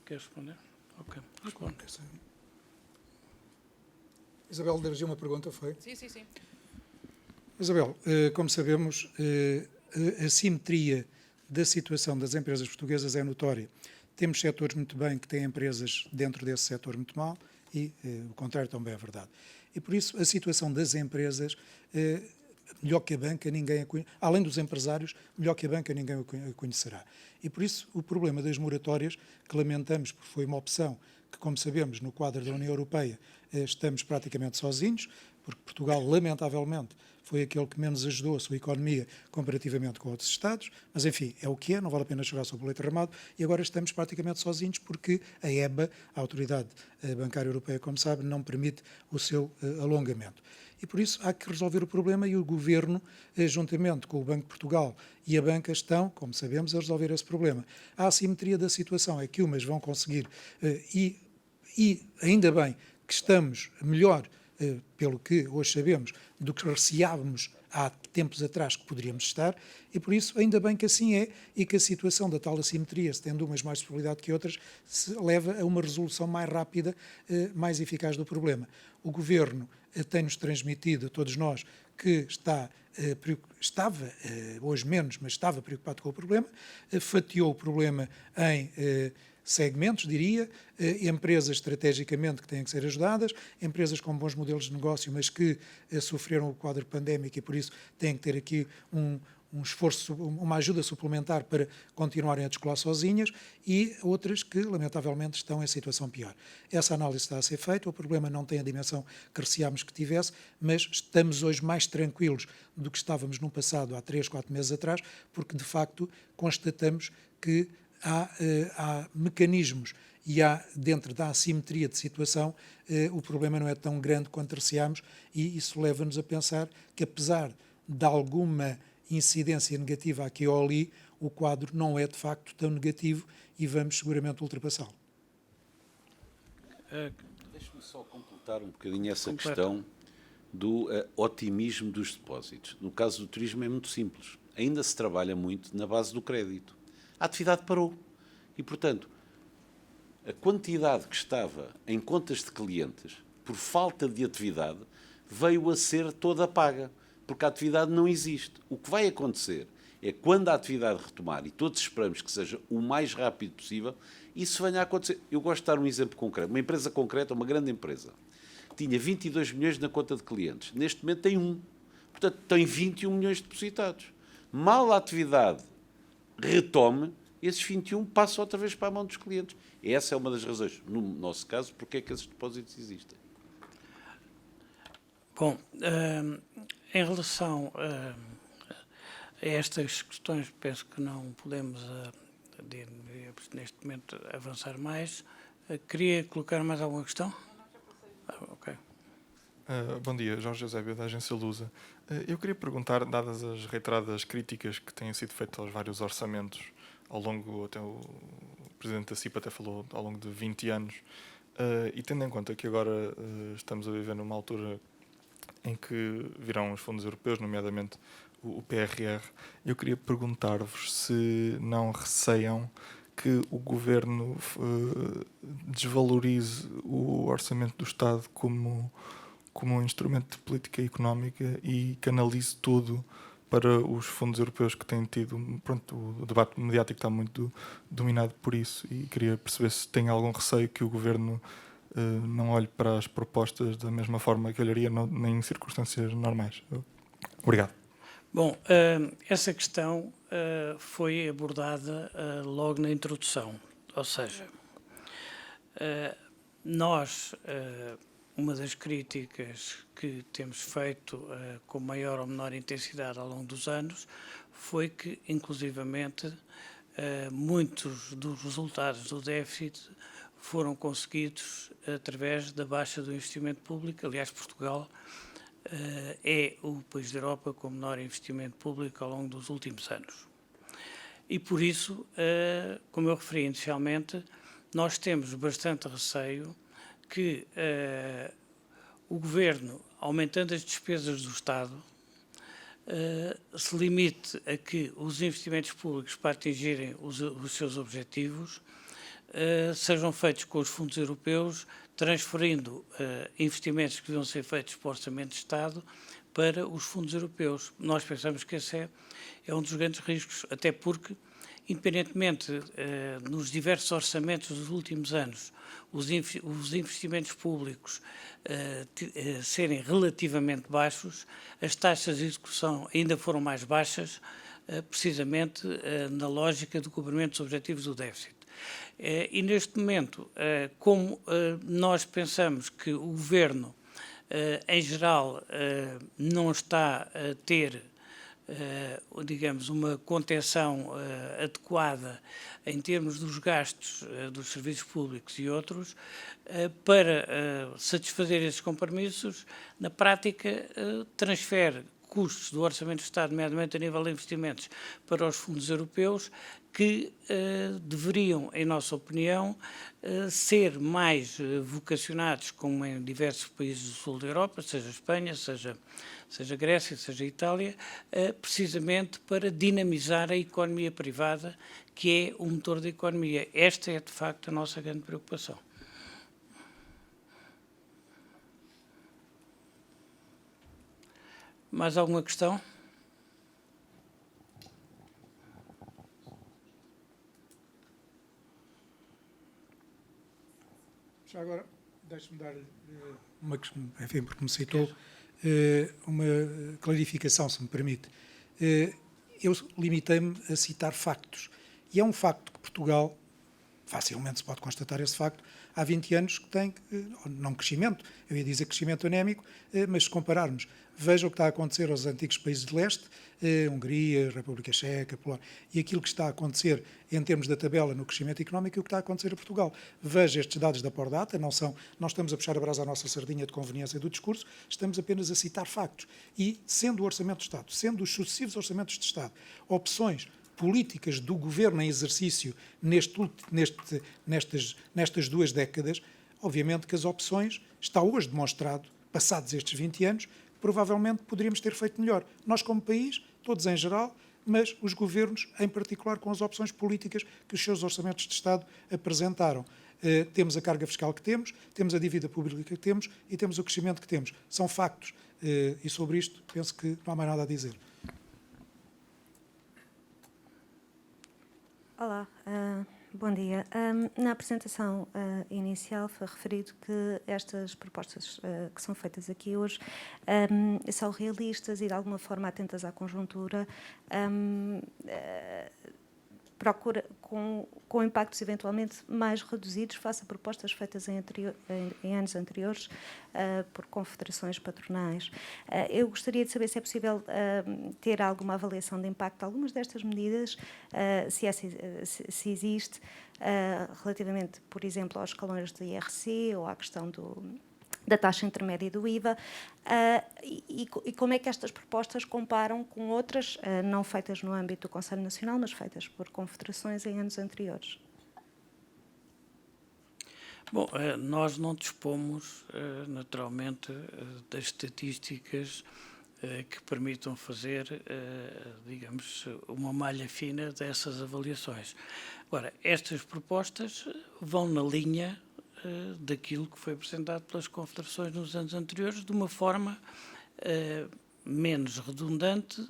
Quer responder? Ok, respondo. Isabel dirigiu uma pergunta, foi? Sim. Isabel, como sabemos, a assimetria da situação das empresas portuguesas é notória. Temos setores muito bem que têm empresas dentro desse setor muito mal e o contrário também é verdade. E por isso a situação das empresas, melhor que a banca, ninguém a conhece, além dos empresários, melhor que a banca, ninguém a conhecerá. E por isso o problema das moratórias, que lamentamos porque foi uma opção que, como sabemos, no quadro da União Europeia estamos praticamente sozinhos, porque Portugal, lamentavelmente, foi aquele que menos ajudou a sua economia comparativamente com outros Estados, mas enfim, é o que é, não vale a pena chorar sobre o leite derramado, e agora estamos praticamente sozinhos porque a EBA, a Autoridade Bancária Europeia, como sabe, não permite o seu alongamento. E por isso há que resolver o problema e o Governo, juntamente com o Banco de Portugal e a banca, estão, como sabemos, a resolver esse problema. A assimetria da situação é que umas vão conseguir, e ainda bem que estamos melhor, pelo que hoje sabemos, do que receávamos há tempos atrás que poderíamos estar, e por isso ainda bem que assim é e que a situação da tal assimetria, se tendo umas mais possibilidade que outras, se leva a uma resolução mais rápida, mais eficaz do problema. O Governo tem-nos transmitido, a todos nós, que estava, hoje menos, mas estava preocupado com o problema, fatiou o problema em segmentos, diria, empresas estrategicamente que têm que ser ajudadas, empresas com bons modelos de negócio, mas que sofreram o quadro pandémico e por isso têm que ter aqui um esforço, uma ajuda suplementar para continuarem a descolar sozinhas, e outras que, lamentavelmente, estão em situação pior. Essa análise está a ser feita, o problema não tem a dimensão que receámos que tivesse, mas estamos hoje mais tranquilos do que estávamos no passado, há 3, 4 meses atrás, porque, de facto, constatamos que há mecanismos e há, dentro da assimetria de situação, o problema não é tão grande quanto receámos, e isso leva-nos a pensar que, apesar de alguma incidência negativa aqui ou ali, o quadro não é de facto tão negativo e vamos seguramente ultrapassá-lo. Deixe-me só completar um bocadinho essa questão do otimismo dos depósitos. No caso do turismo é muito simples. Ainda se trabalha muito na base do crédito. A atividade parou. E, portanto, a quantidade que estava em contas de clientes, por falta de atividade, veio a ser toda paga, porque a atividade não existe. O que vai acontecer é, quando a atividade retomar, e todos esperamos que seja o mais rápido possível, isso venha a acontecer. Eu gosto de dar um exemplo concreto. Uma empresa concreta, uma grande empresa, tinha 22 milhões na conta de clientes. Neste momento tem 1. Portanto, tem 21 milhões depositados. Mal a atividade retome, esses 21 passam outra vez para a mão dos clientes. Essa é uma das razões, no nosso caso, porque é que esses depósitos existem. Bom, em relação a estas questões, penso que não podemos, neste momento, avançar mais. Queria colocar mais alguma questão? Ok. Bom dia, Jorge Eusébio, da agência Lusa. Eu queria perguntar, dadas as reiteradas críticas que têm sido feitas aos vários orçamentos ao longo, até o Presidente da CIP até falou, ao longo de 20 anos, e tendo em conta que agora estamos a viver numa altura em que virão os fundos europeus, nomeadamente o PRR, eu queria perguntar-vos se não receiam que o Governo desvalorize o orçamento do Estado como um instrumento de política económica e canalize tudo para os fundos europeus que têm tido. Pronto, o debate mediático está muito dominado por isso e queria perceber se tem algum receio que o Governo não olhe para as propostas da mesma forma que olharia em circunstâncias normais. Obrigado. Bom, essa questão foi abordada logo na introdução, ou seja, nós, uma das críticas que temos feito com maior ou menor intensidade ao longo dos anos foi que, inclusivamente, muitos dos resultados do déficit foram conseguidos através da baixa do investimento público. Aliás, Portugal é o país da Europa com menor investimento público ao longo dos últimos anos. E por isso, como eu referi inicialmente, nós temos bastante receio que o Governo, aumentando as despesas do Estado, se limite a que os investimentos públicos para atingirem os seus objetivos sejam feitos com os fundos europeus, transferindo investimentos que deviam ser feitos para o Orçamento de Estado para os fundos europeus. Nós pensamos que esse é um dos grandes riscos, até porque, independentemente nos diversos orçamentos dos últimos anos, os investimentos públicos serem relativamente baixos, as taxas de execução ainda foram mais baixas, precisamente na lógica do cumprimento dos objetivos do déficit. E neste momento, como nós pensamos que o Governo, em geral, não está a ter, digamos, uma contenção adequada em termos dos gastos dos serviços públicos e outros, para satisfazer esses compromissos, na prática, transfere custos do Orçamento do Estado, nomeadamente a nível de investimentos, para os fundos europeus, que deveriam, em nossa opinião, ser mais vocacionados, como em diversos países do sul da Europa, seja Espanha, seja Grécia, seja Itália, precisamente para dinamizar a economia privada, que é o motor da economia. Esta é, de facto, a nossa grande preocupação. Mais alguma questão? Já agora, deixe-me dar uma questão, enfim, porque me citou, uma clarificação, se me permite. Eu limitei-me a citar factos. E é um facto que Portugal, facilmente se pode constatar esse facto, há 20 anos que tem, não crescimento, eu ia dizer crescimento anémico, mas se compararmos, veja o que está a acontecer aos antigos países de leste, Hungria, República Checa, Polónia, e aquilo que está a acontecer em termos da tabela no crescimento económico e o que está a acontecer a Portugal. Veja estes dados da Pordata, não estamos a puxar a brasa à nossa sardinha de conveniência do discurso, estamos apenas a citar factos. E, sendo o Orçamento de Estado, sendo os sucessivos Orçamentos de Estado, opções políticas do Governo em exercício nestas 2 décadas, obviamente que as opções, está hoje demonstrado, passados estes 20 anos, provavelmente poderíamos ter feito melhor. Nós como país, todos em geral, mas os governos em particular com as opções políticas que os seus orçamentos de Estado apresentaram. Temos a carga fiscal que temos a dívida pública que temos e temos o crescimento que temos. São factos. E sobre isto penso que não há mais nada a dizer. Olá, bom dia. Na apresentação inicial foi referido que estas propostas que são feitas aqui hoje são realistas e de alguma forma atentas à conjuntura. procura com impactos eventualmente mais reduzidos face a propostas feitas em anos anteriores por confederações patronais. Eu gostaria de saber se é possível ter alguma avaliação de impacto de algumas destas medidas, se existe, relativamente, por exemplo, aos escalões do IRC ou à questão da taxa intermédia do IVA, e como é que estas propostas comparam com outras, não feitas no âmbito do Conselho Nacional, mas feitas por confederações em anos anteriores? Bom, nós não dispomos, naturalmente, das estatísticas que permitam fazer, digamos, uma malha fina dessas avaliações. Agora, estas propostas vão na linha daquilo que foi apresentado pelas confederações nos anos anteriores, de uma forma menos redundante,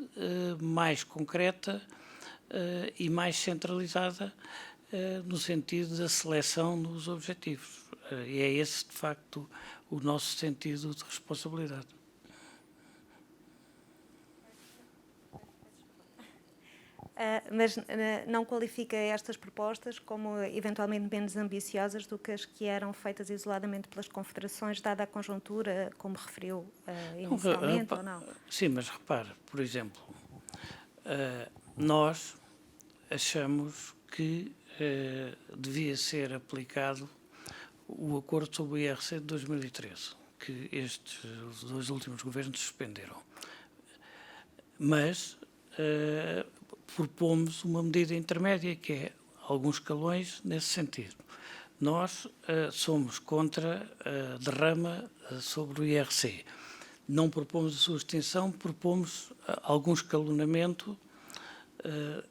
mais concreta e mais centralizada, no sentido da seleção dos objetivos. E é esse, de facto, o nosso sentido de responsabilidade. Mas não qualifica estas propostas como eventualmente menos ambiciosas do que as que eram feitas isoladamente pelas confederações, dada a conjuntura, como referiu inicialmente, ou não? Sim, mas repare, por exemplo, nós achamos que devia ser aplicado o acordo sobre o IRC de 2013, que os dois últimos governos suspenderam. Mas propomos uma medida intermédia, que é alguns escalões nesse sentido. Nós somos contra a derrama sobre o IRC. Não propomos a sua extinção, propomos algum escalonamento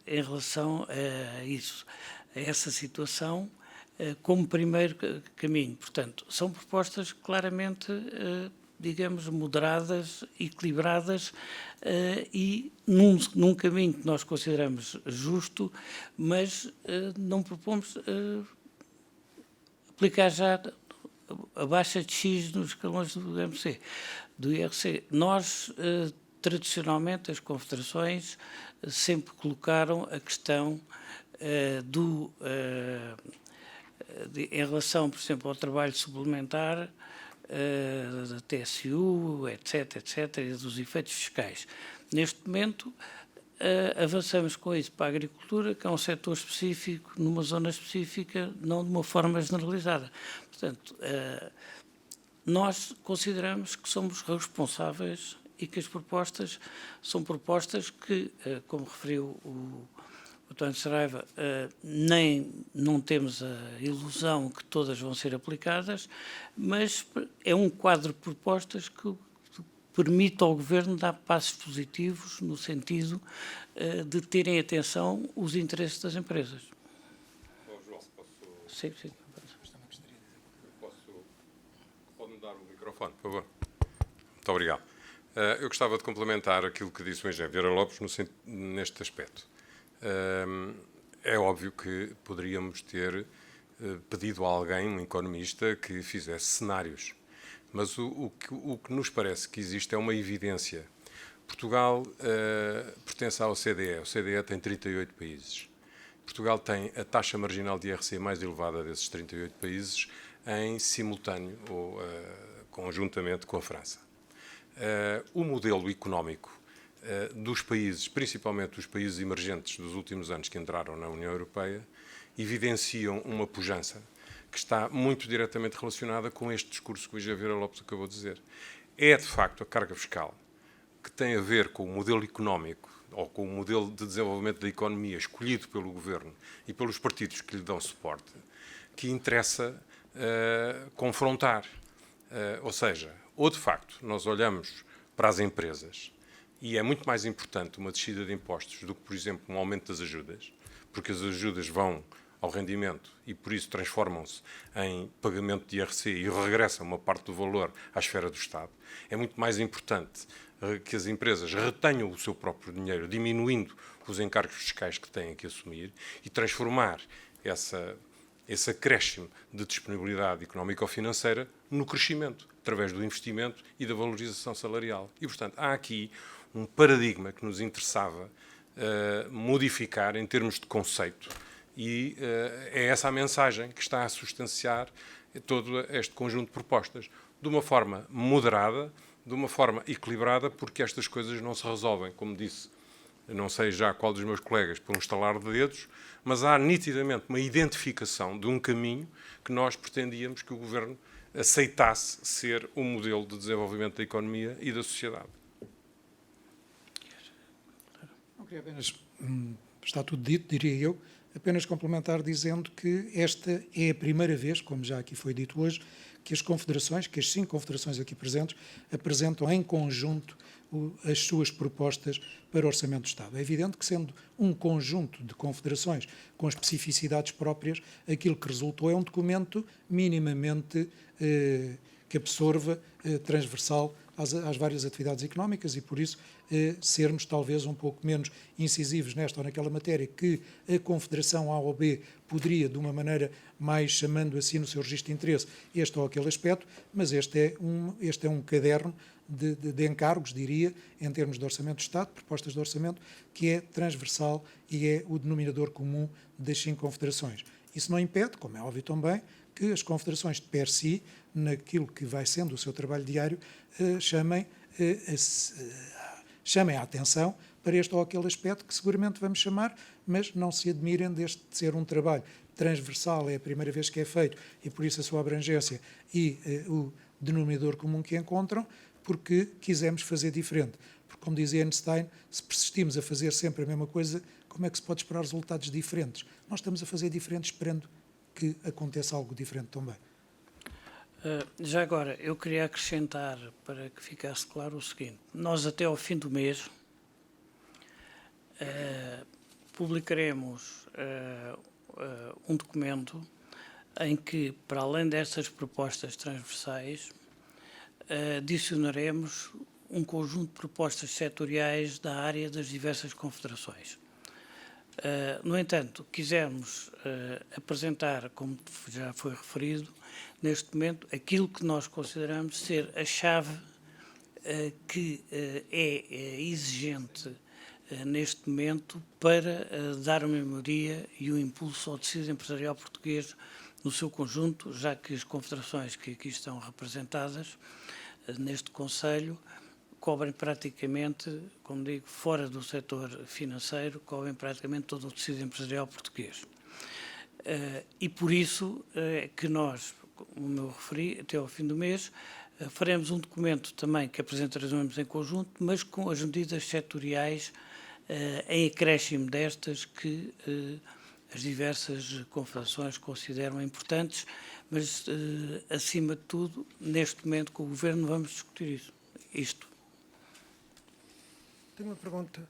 em relação a isso, a essa situação, como primeiro caminho. Portanto, são propostas claramente, digamos, moderadas, equilibradas e num caminho que nós consideramos justo, mas não propomos aplicar já a baixa de X nos escalões do IRC. Nós, tradicionalmente, as confederações sempre colocaram a questão em relação, por exemplo, ao trabalho suplementar, da TSU, etc., e dos efeitos fiscais. Neste momento, avançamos com isso para a agricultura, que é um setor específico, numa zona específica, não de uma forma generalizada. Portanto, nós consideramos que somos responsáveis e que as propostas são propostas que, como referiu o António Saraiva, não temos a ilusão que todas vão ser aplicadas, mas é um quadro de propostas que permite ao Governo dar passos positivos no sentido de terem atenção os interesses das empresas. João, posso... Sim, sim. Pode-me dar o microfone, por favor. Muito obrigado. Eu gostava de complementar aquilo que disse o engenheiro Vieira Lopes neste aspecto. É óbvio que poderíamos ter pedido a alguém, um economista, que fizesse cenários. Mas o que nos parece que existe é uma evidência. Portugal pertence à OCDE. A OCDE tem 38 países. Portugal tem a taxa marginal de IRC mais elevada desses 38 países em simultâneo ou conjuntamente com a França. O modelo económico dos países, principalmente dos países emergentes dos últimos anos que entraram na União Europeia, evidenciam uma pujança que está muito diretamente relacionada com este discurso que o engenheiro Vieira Lopes acabou de dizer. É, de facto, a carga fiscal que tem a ver com o modelo económico ou com o modelo de desenvolvimento da economia escolhido pelo Governo e pelos partidos que lhe dão suporte, que interessa confrontar. Ou seja, ou de facto nós olhamos para as empresas e é muito mais importante uma descida de impostos do que, por exemplo, um aumento das ajudas, porque as ajudas vão ao rendimento e, por isso, transformam-se em pagamento de IRC e regressam uma parte do valor à esfera do Estado. É muito mais importante que as empresas retenham o seu próprio dinheiro, diminuindo os encargos fiscais que têm que assumir e transformar esse acréscimo de disponibilidade económico-financeira no crescimento, através do investimento e da valorização salarial. E, portanto, há aqui um paradigma que nos interessava modificar em termos de conceito. E é essa a mensagem que está a substanciar todo este conjunto de propostas, de uma forma moderada, de uma forma equilibrada, porque estas coisas não se resolvem, como disse, não sei já qual dos meus colegas, por um estalar de dedos, mas há nitidamente uma identificação de um caminho que nós pretendíamos que o Governo aceitasse ser um modelo de desenvolvimento da economia e da sociedade. Não queria apenas, está tudo dito, diria eu, apenas complementar dizendo que esta é a primeira vez, como já aqui foi dito hoje, que as confederações, que as 5 confederações aqui presentes, apresentam em conjunto as suas propostas para o Orçamento do Estado. É evidente que, sendo um conjunto de confederações com especificidades próprias, aquilo que resultou é um documento minimamente que absorva, transversal às várias atividades económicas e, por isso, sermos talvez um pouco menos incisivos nesta ou naquela matéria que a Confederação A ou B poderia, de uma maneira mais chamando assim no seu registro de interesse, este ou aquele aspecto, mas este é um caderno de encargos, diria, em termos de Orçamento do Estado, propostas de orçamento, que é transversal e é o denominador comum das 5 confederações. Isso não impede, como é óbvio também, que as confederações de per si, naquilo que vai sendo o seu trabalho diário, chamem a atenção para este ou aquele aspecto que seguramente vamos chamar, mas não se admirem deste de ser um trabalho transversal, é a primeira vez que é feito, e por isso a sua abrangência e o denominador comum que encontram, porque quisemos fazer diferente. Porque, como dizia Einstein, se persistimos a fazer sempre a mesma coisa, como é que se pode esperar resultados diferentes? Nós estamos a fazer diferente esperando que aconteça algo diferente também. Já agora, eu queria acrescentar, para que ficasse claro, o seguinte. Nós, até ao fim do mês, publicaremos um documento em que, para além destas propostas transversais, adicionaremos um conjunto de propostas setoriais da área das diversas confederações. No entanto, quisemos apresentar, como já foi referido, neste momento, aquilo que nós consideramos ser a chave que é exigente neste momento para dar uma melhoria e um impulso ao tecido empresarial português no seu conjunto, já que as confederações que aqui estão representadas neste Conselho cobrem praticamente, como digo, fora do setor financeiro, cobrem praticamente todo o tecido empresarial português. E por isso é que nós, como eu referi, até ao fim do mês, faremos um documento também que apresentaremos em conjunto, mas com as medidas setoriais em acréscimo destas que as diversas confederações consideram importantes, mas, acima de tudo, neste momento com o Governo vamos discutir isto. Tenho uma pergunta.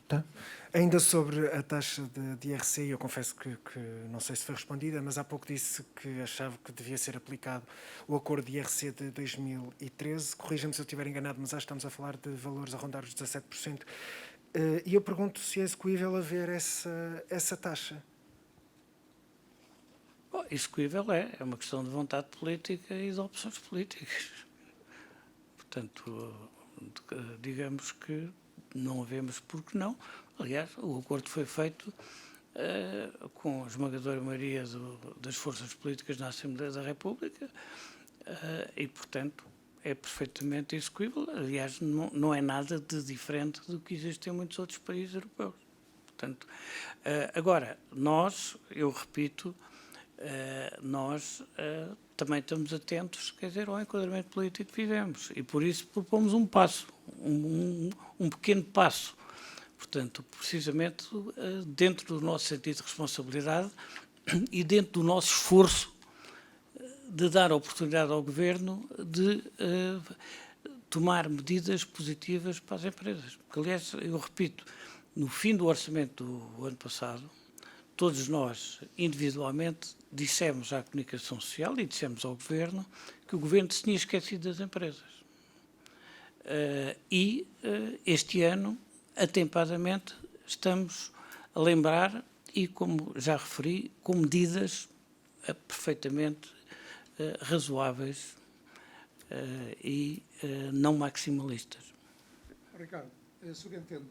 Tá. Ainda sobre a taxa de IRC, eu confesso que não sei se foi respondida, mas há pouco disse que achava que devia ser aplicado o acordo de IRC de 2013. Corrija-me se eu estiver enganado, mas acho que estamos a falar de valores a rondar os 17%. E eu pergunto se é execuível haver essa taxa. Bom, execuível é uma questão de vontade política e de opções políticas. Portanto, digamos que não havemos porque não. Aliás, o acordo foi feito com a esmagadora maioria das forças políticas na Assembleia da República e, portanto, é perfeitamente execuível. Aliás, não é nada de diferente do que existe em muitos outros países europeus. Portanto, agora, eu repito, nós também estamos atentos, quer dizer, ao enquadramento político que vivemos e por isso propomos um passo, um pequeno passo. Portanto, precisamente dentro do nosso sentido de responsabilidade e dentro do nosso esforço de dar a oportunidade ao Governo de tomar medidas positivas para as empresas. Porque, aliás, eu repito, no fim do orçamento do ano passado, todos nós, individualmente, dissemos à comunicação social e dissemos ao Governo que o Governo se tinha esquecido das empresas. Este ano, atempadamente, estamos a lembrar e, como já referi, com medidas perfeitamente razoáveis e não maximalistas. Ricardo, subentendo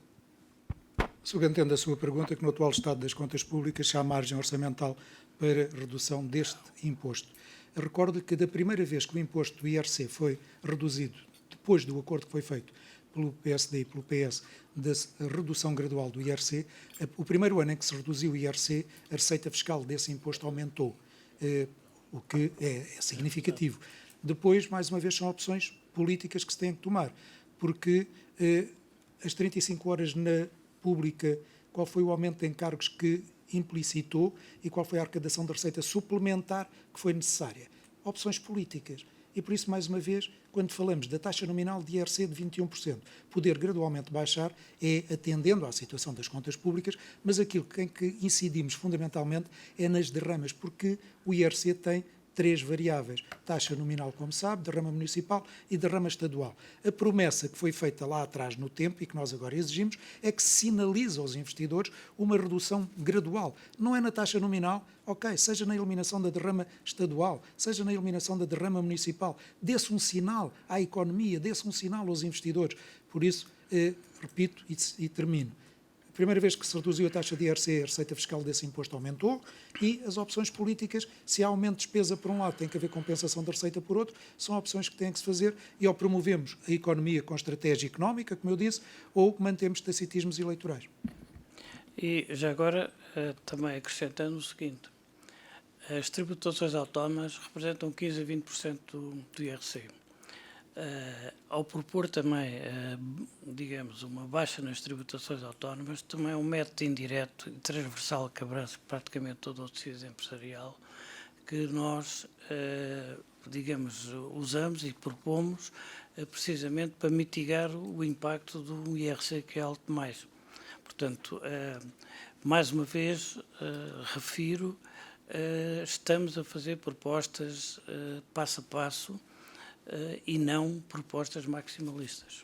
Subentendo a sua pergunta que no atual estado das contas públicas há margem orçamental para redução deste imposto. Recordo que da primeira vez que o imposto do IRC foi reduzido, depois do acordo que foi feito pelo PSD e pelo PS, da redução gradual do IRC, o primeiro ano em que se reduziu o IRC, a receita fiscal desse imposto aumentou, o que é significativo. Depois, mais uma vez, são opções políticas que se têm que tomar, porque as 35 horas na pública, qual foi o aumento de encargos que implicitou e qual foi a arrecadação da receita suplementar que foi necessária? Opções políticas. E por isso, mais uma vez, quando falamos da taxa nominal de IRC de 21%, poder gradualmente baixar é atendendo à situação das contas públicas, mas aquilo em que incidimos fundamentalmente é nas derramas, porque o IRC tem 3 variáveis, taxa nominal, como sabe, derrama municipal e derrama estadual. A promessa que foi feita lá atrás no tempo e que nós agora exigimos é que se sinaliza aos investidores uma redução gradual. Não é na taxa nominal, ok, seja na eliminação da derrama estadual, seja na eliminação da derrama municipal. Dê-se um sinal à economia, dê-se um sinal aos investidores. Por isso, repito e termino. Primeira vez que se reduziu a taxa de IRC, a receita fiscal desse imposto aumentou e as opções políticas, se há aumento de despesa por um lado, tem que haver compensação da receita por outro, são opções que têm que se fazer e ou promovemos a economia com estratégia económica, como eu disse, ou mantemos tacitismos eleitorais. E já agora, também acrescentando o seguinte, as tributações autónomas representam 15 a 20% do IRC. Ao propor também, digamos, uma baixa nas tributações autónomas, também é um método indireto e transversal que abrange praticamente todo o tecido empresarial que nós, digamos, usamos e propomos precisamente para mitigar o impacto do IRC, que é alto demais. Portanto, mais uma vez, refiro, estamos a fazer propostas passo a passo, e não propostas maximalistas.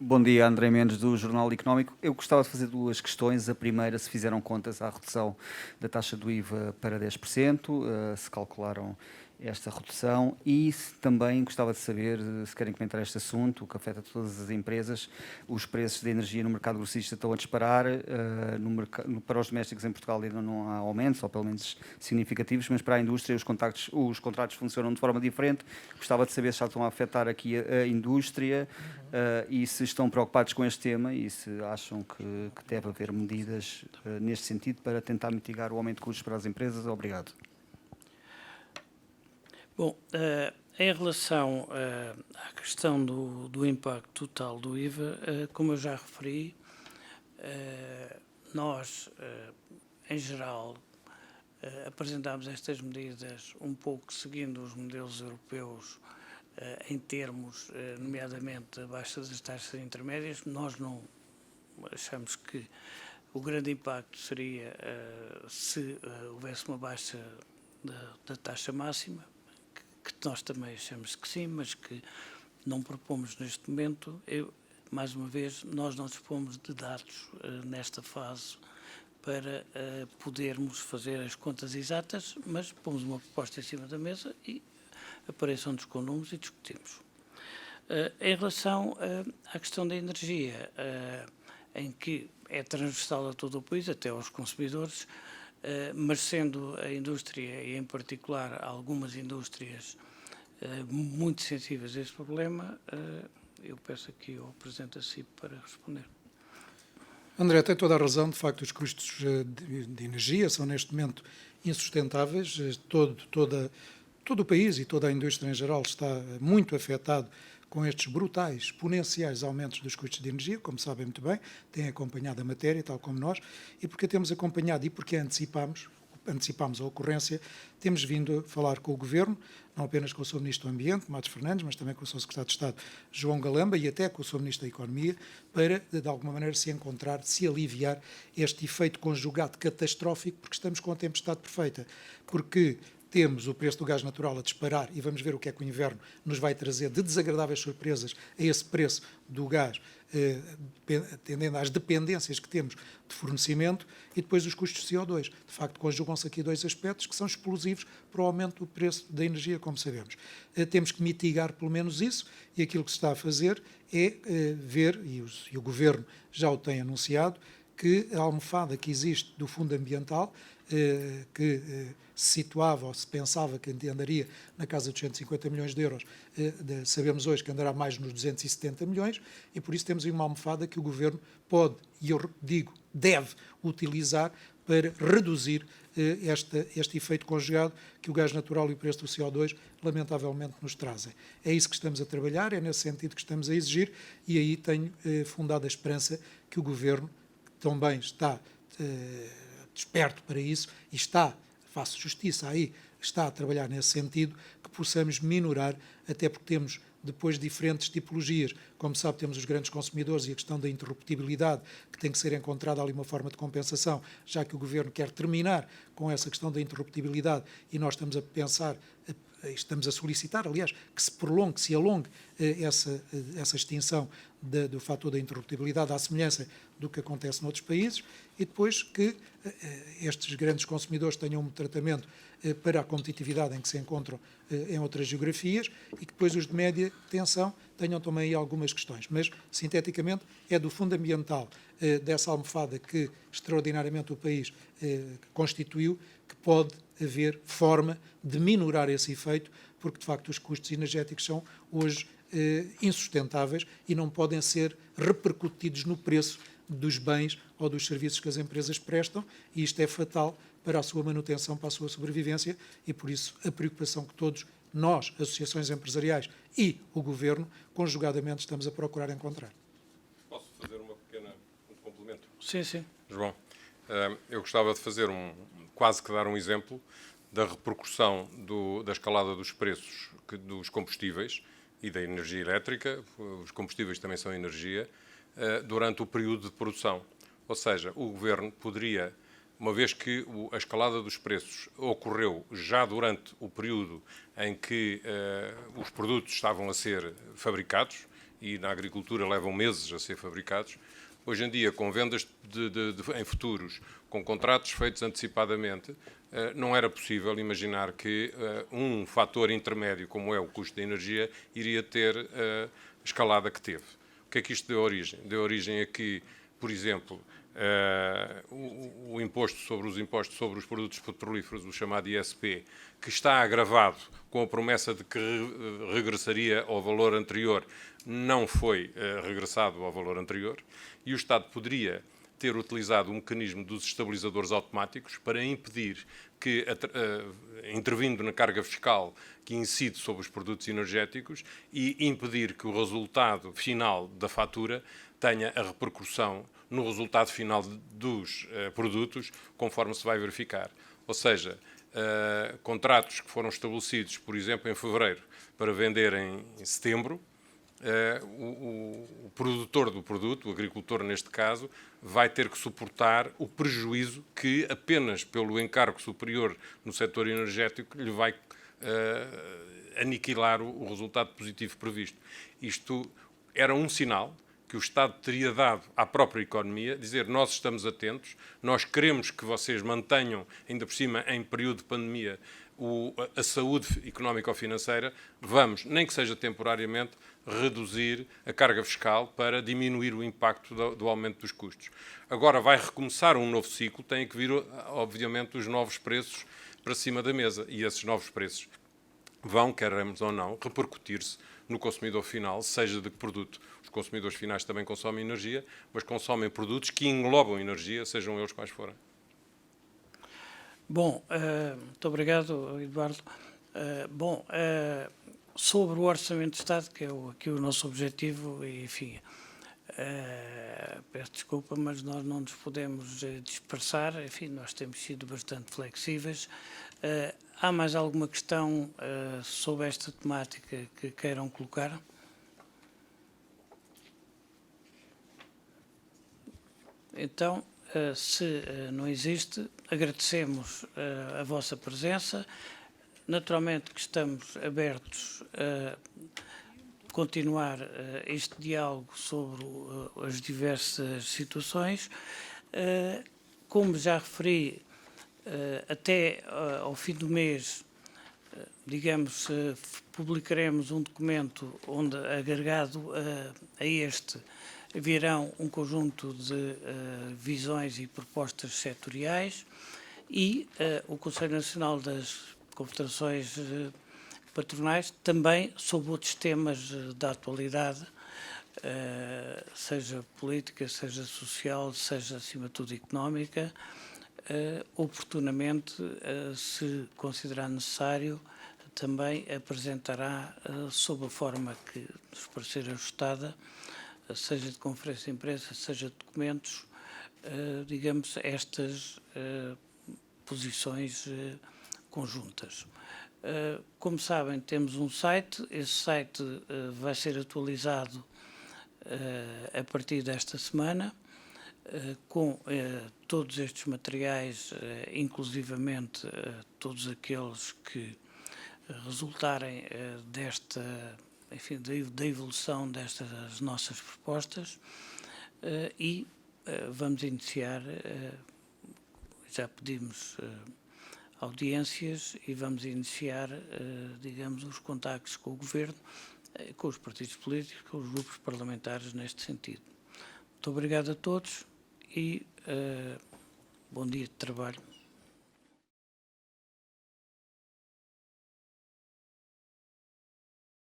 Bom dia, André Mendes, do Jornal Económico. Eu gostava de fazer 2 questões. A primeira, se fizeram contas à redução da taxa do IVA para 10%, se calcularam esta redução, e também gostava de saber, se querem comentar este assunto, que afeta todas as empresas, os preços de energia no mercado grossista estão a disparar, para os domésticos em Portugal ainda não há aumentos, ou pelo menos significativos, mas para a indústria os contratos funcionam de forma diferente. Gostava de saber se já estão a afetar aqui a indústria e se estão preocupados com este tema e se acham que deve haver medidas neste sentido para tentar mitigar o aumento de custos para as empresas. Obrigado. Bom, em relação à questão do impacto total do IVA, como eu já referi, nós, em geral, apresentámos estas medidas um pouco seguindo os modelos europeus em termos, nomeadamente, a baixa das taxas intermédias. Nós não achamos que o grande impacto seria se houvesse uma baixa da taxa máxima, que nós também achamos que sim, mas que não propomos neste momento. Mais uma vez, nós não dispomos de dados nesta fase para podermos fazer as contas exatas, mas pomos uma proposta em cima da mesa e apareçam-nos com números e discutimos. Em relação à questão da energia, em que é transversal a todo o país, até aos consumidores, mas sendo a indústria, e em particular algumas indústrias muito sensíveis a esse problema, eu peço aqui ao Presidente da CIP para responder. André, tem toda a razão. De facto, os custos de energia são neste momento insustentáveis. Todo o país e toda a indústria em geral está muito afetado com estes brutais, exponenciais aumentos dos custos de energia, como sabem muito bem, têm acompanhado a matéria, tal como nós, e porque a temos acompanhado e porque antecipámos a ocorrência, temos vindo a falar com o Governo, não apenas com o Sr. Ministro do Ambiente, Matos Fernandes, mas também com o Sr. Secretário de Estado, João Galamba, e até com o Sr. Ministro da Economia, para, de alguma maneira, se aliviar este efeito conjugado catastrófico, porque estamos com a tempestade perfeita. Porque temos o preço do gás natural a disparar e vamos ver o que é que o inverno nos vai trazer de desagradáveis surpresas a esse preço do gás, atendendo às dependências que temos de fornecimento, e depois os custos de CO2. De facto, conjugam-se aqui dois aspectos que são explosivos para o aumento do preço da energia, como sabemos. Temos que mitigar pelo menos isso, e aquilo que se está a fazer é ver, e o Governo já o tem anunciado, que a almofada que existe do Fundo Ambiental, que se situava ou se pensava que andaria na casa dos 150 milhões de euros, sabemos hoje que andará mais nos 270 milhões, e por isso temos aí uma almofada que o Governo pode, e eu digo, deve utilizar para reduzir este efeito conjugado que o gás natural e o preço do CO2 lamentavelmente nos trazem. É isso que estamos a trabalhar, é nesse sentido que estamos a exigir, e aí tenho fundada a esperança que o Governo também está desperto para isso e faço justiça aí, está a trabalhar nesse sentido, que possamos minorar, até porque temos depois diferentes tipologias. Como sabe, temos os grandes consumidores e a questão da interruptibilidade, que tem que ser encontrada ali uma forma de compensação, já que o Governo quer terminar com essa questão da interruptibilidade, e nós estamos a pensar, estamos a solicitar, aliás, que se prolongue, que se alongue essa extinção do fator da interruptibilidade, à semelhança do que acontece noutros países, e depois que estes grandes consumidores tenham um tratamento para a competitividade em que se encontram em outras geografias, e que depois os de média tensão tenham também aí algumas questões. Mas, sinteticamente, é do Fundo Ambiental, dessa almofada que extraordinariamente o país constituiu, que pode haver forma de minorar esse efeito, porque, de facto, os custos energéticos são hoje insustentáveis e não podem ser repercutidos no preço dos bens ou dos serviços que as empresas prestam, e isto é fatal para a sua manutenção, para a sua sobrevivência, e por isso a preocupação que todos nós, associações empresariais e o Governo, conjugadamente estamos a procurar encontrar. Posso fazer um complemento? Sim, sim. João, eu gostava de fazer quase que dar um exemplo da repercussão da escalada dos preços dos combustíveis e da energia elétrica, os combustíveis também são energia, durante o período de produção. Ou seja, o Governo poderia, uma vez que a escalada dos preços ocorreu já durante o período em que os produtos estavam a ser fabricados, e na agricultura levam meses a ser fabricados, hoje em dia, com vendas em futuros, com contratos feitos antecipadamente, não era possível imaginar que um fator intermédio, como é o custo da energia, iria ter a escalada que teve. O que é que isto deu origem? Deu origem a que, por exemplo, o imposto sobre os impostos sobre os produtos petrolíferos, o chamado ISP, que está agravado com a promessa de que regressaria ao valor anterior, não foi regressado ao valor anterior, e o Estado poderia ter utilizado o mecanismo dos estabilizadores automáticos para impedir que, intervindo na carga fiscal que incide sobre os produtos energéticos, e impedir que o resultado final da fatura tenha a repercussão no resultado final dos produtos, conforme se vai verificar. Ou seja, contratos que foram estabelecidos, por exemplo, em fevereiro, para vender em setembro, o produtor do produto, o agricultor neste caso, vai ter que suportar o prejuízo que apenas pelo encargo superior no setor energético lhe vai aniquilar o resultado positivo previsto. Isto era um sinal que o Estado teria dado à própria economia, dizer: nós estamos atentos, nós queremos que vocês mantenham, ainda por cima em período de pandemia, a saúde económico-financeira, vamos, nem que seja temporariamente, reduzir a carga fiscal para diminuir o impacto do aumento dos custos. Agora vai recomeçar um novo ciclo, têm que vir, obviamente, os novos preços para cima da mesa, e esses novos preços vão, queremos ou não, repercutir-se no consumidor final, seja de que produto. Os consumidores finais também consomem energia, mas consomem produtos que englobam energia, sejam eles quais forem. Bom, muito obrigado, Eduardo. Sobre o Orçamento de Estado, que é aqui o nosso objetivo, e, enfim, peço desculpa, mas nós não nos podemos dispersar, enfim, nós temos sido bastante flexíveis. Há mais alguma questão sobre esta temática que queiram colocar? Então, se não existe, agradecemos a vossa presença. Naturalmente que estamos abertos a continuar este diálogo sobre as diversas situações. Como já referi, até ao fim do mês, digamos, publicaremos um documento onde, agregado a este, virão um conjunto de visões e propostas setoriais e o Conselho Nacional das Confederações Patronais também sobre outros temas da atualidade, seja política, seja social, seja acima de tudo económica, oportunamente, se considerar necessário, também apresentará, sob a forma que nos parecer ajustada, seja de conferência de imprensa, seja de documentos, digamos, estas posições conjuntas. Como sabem, temos um site, esse site vai ser atualizado a partir desta semana, com todos estes materiais, inclusivamente todos aqueles que resultarem enfim, da evolução destas nossas propostas, e vamos iniciar, já pedimos audiências e vamos iniciar, digamos, os contactos com o Governo, com os partidos políticos, com os grupos parlamentares neste sentido. Muito obrigado a todos e bom dia de trabalho.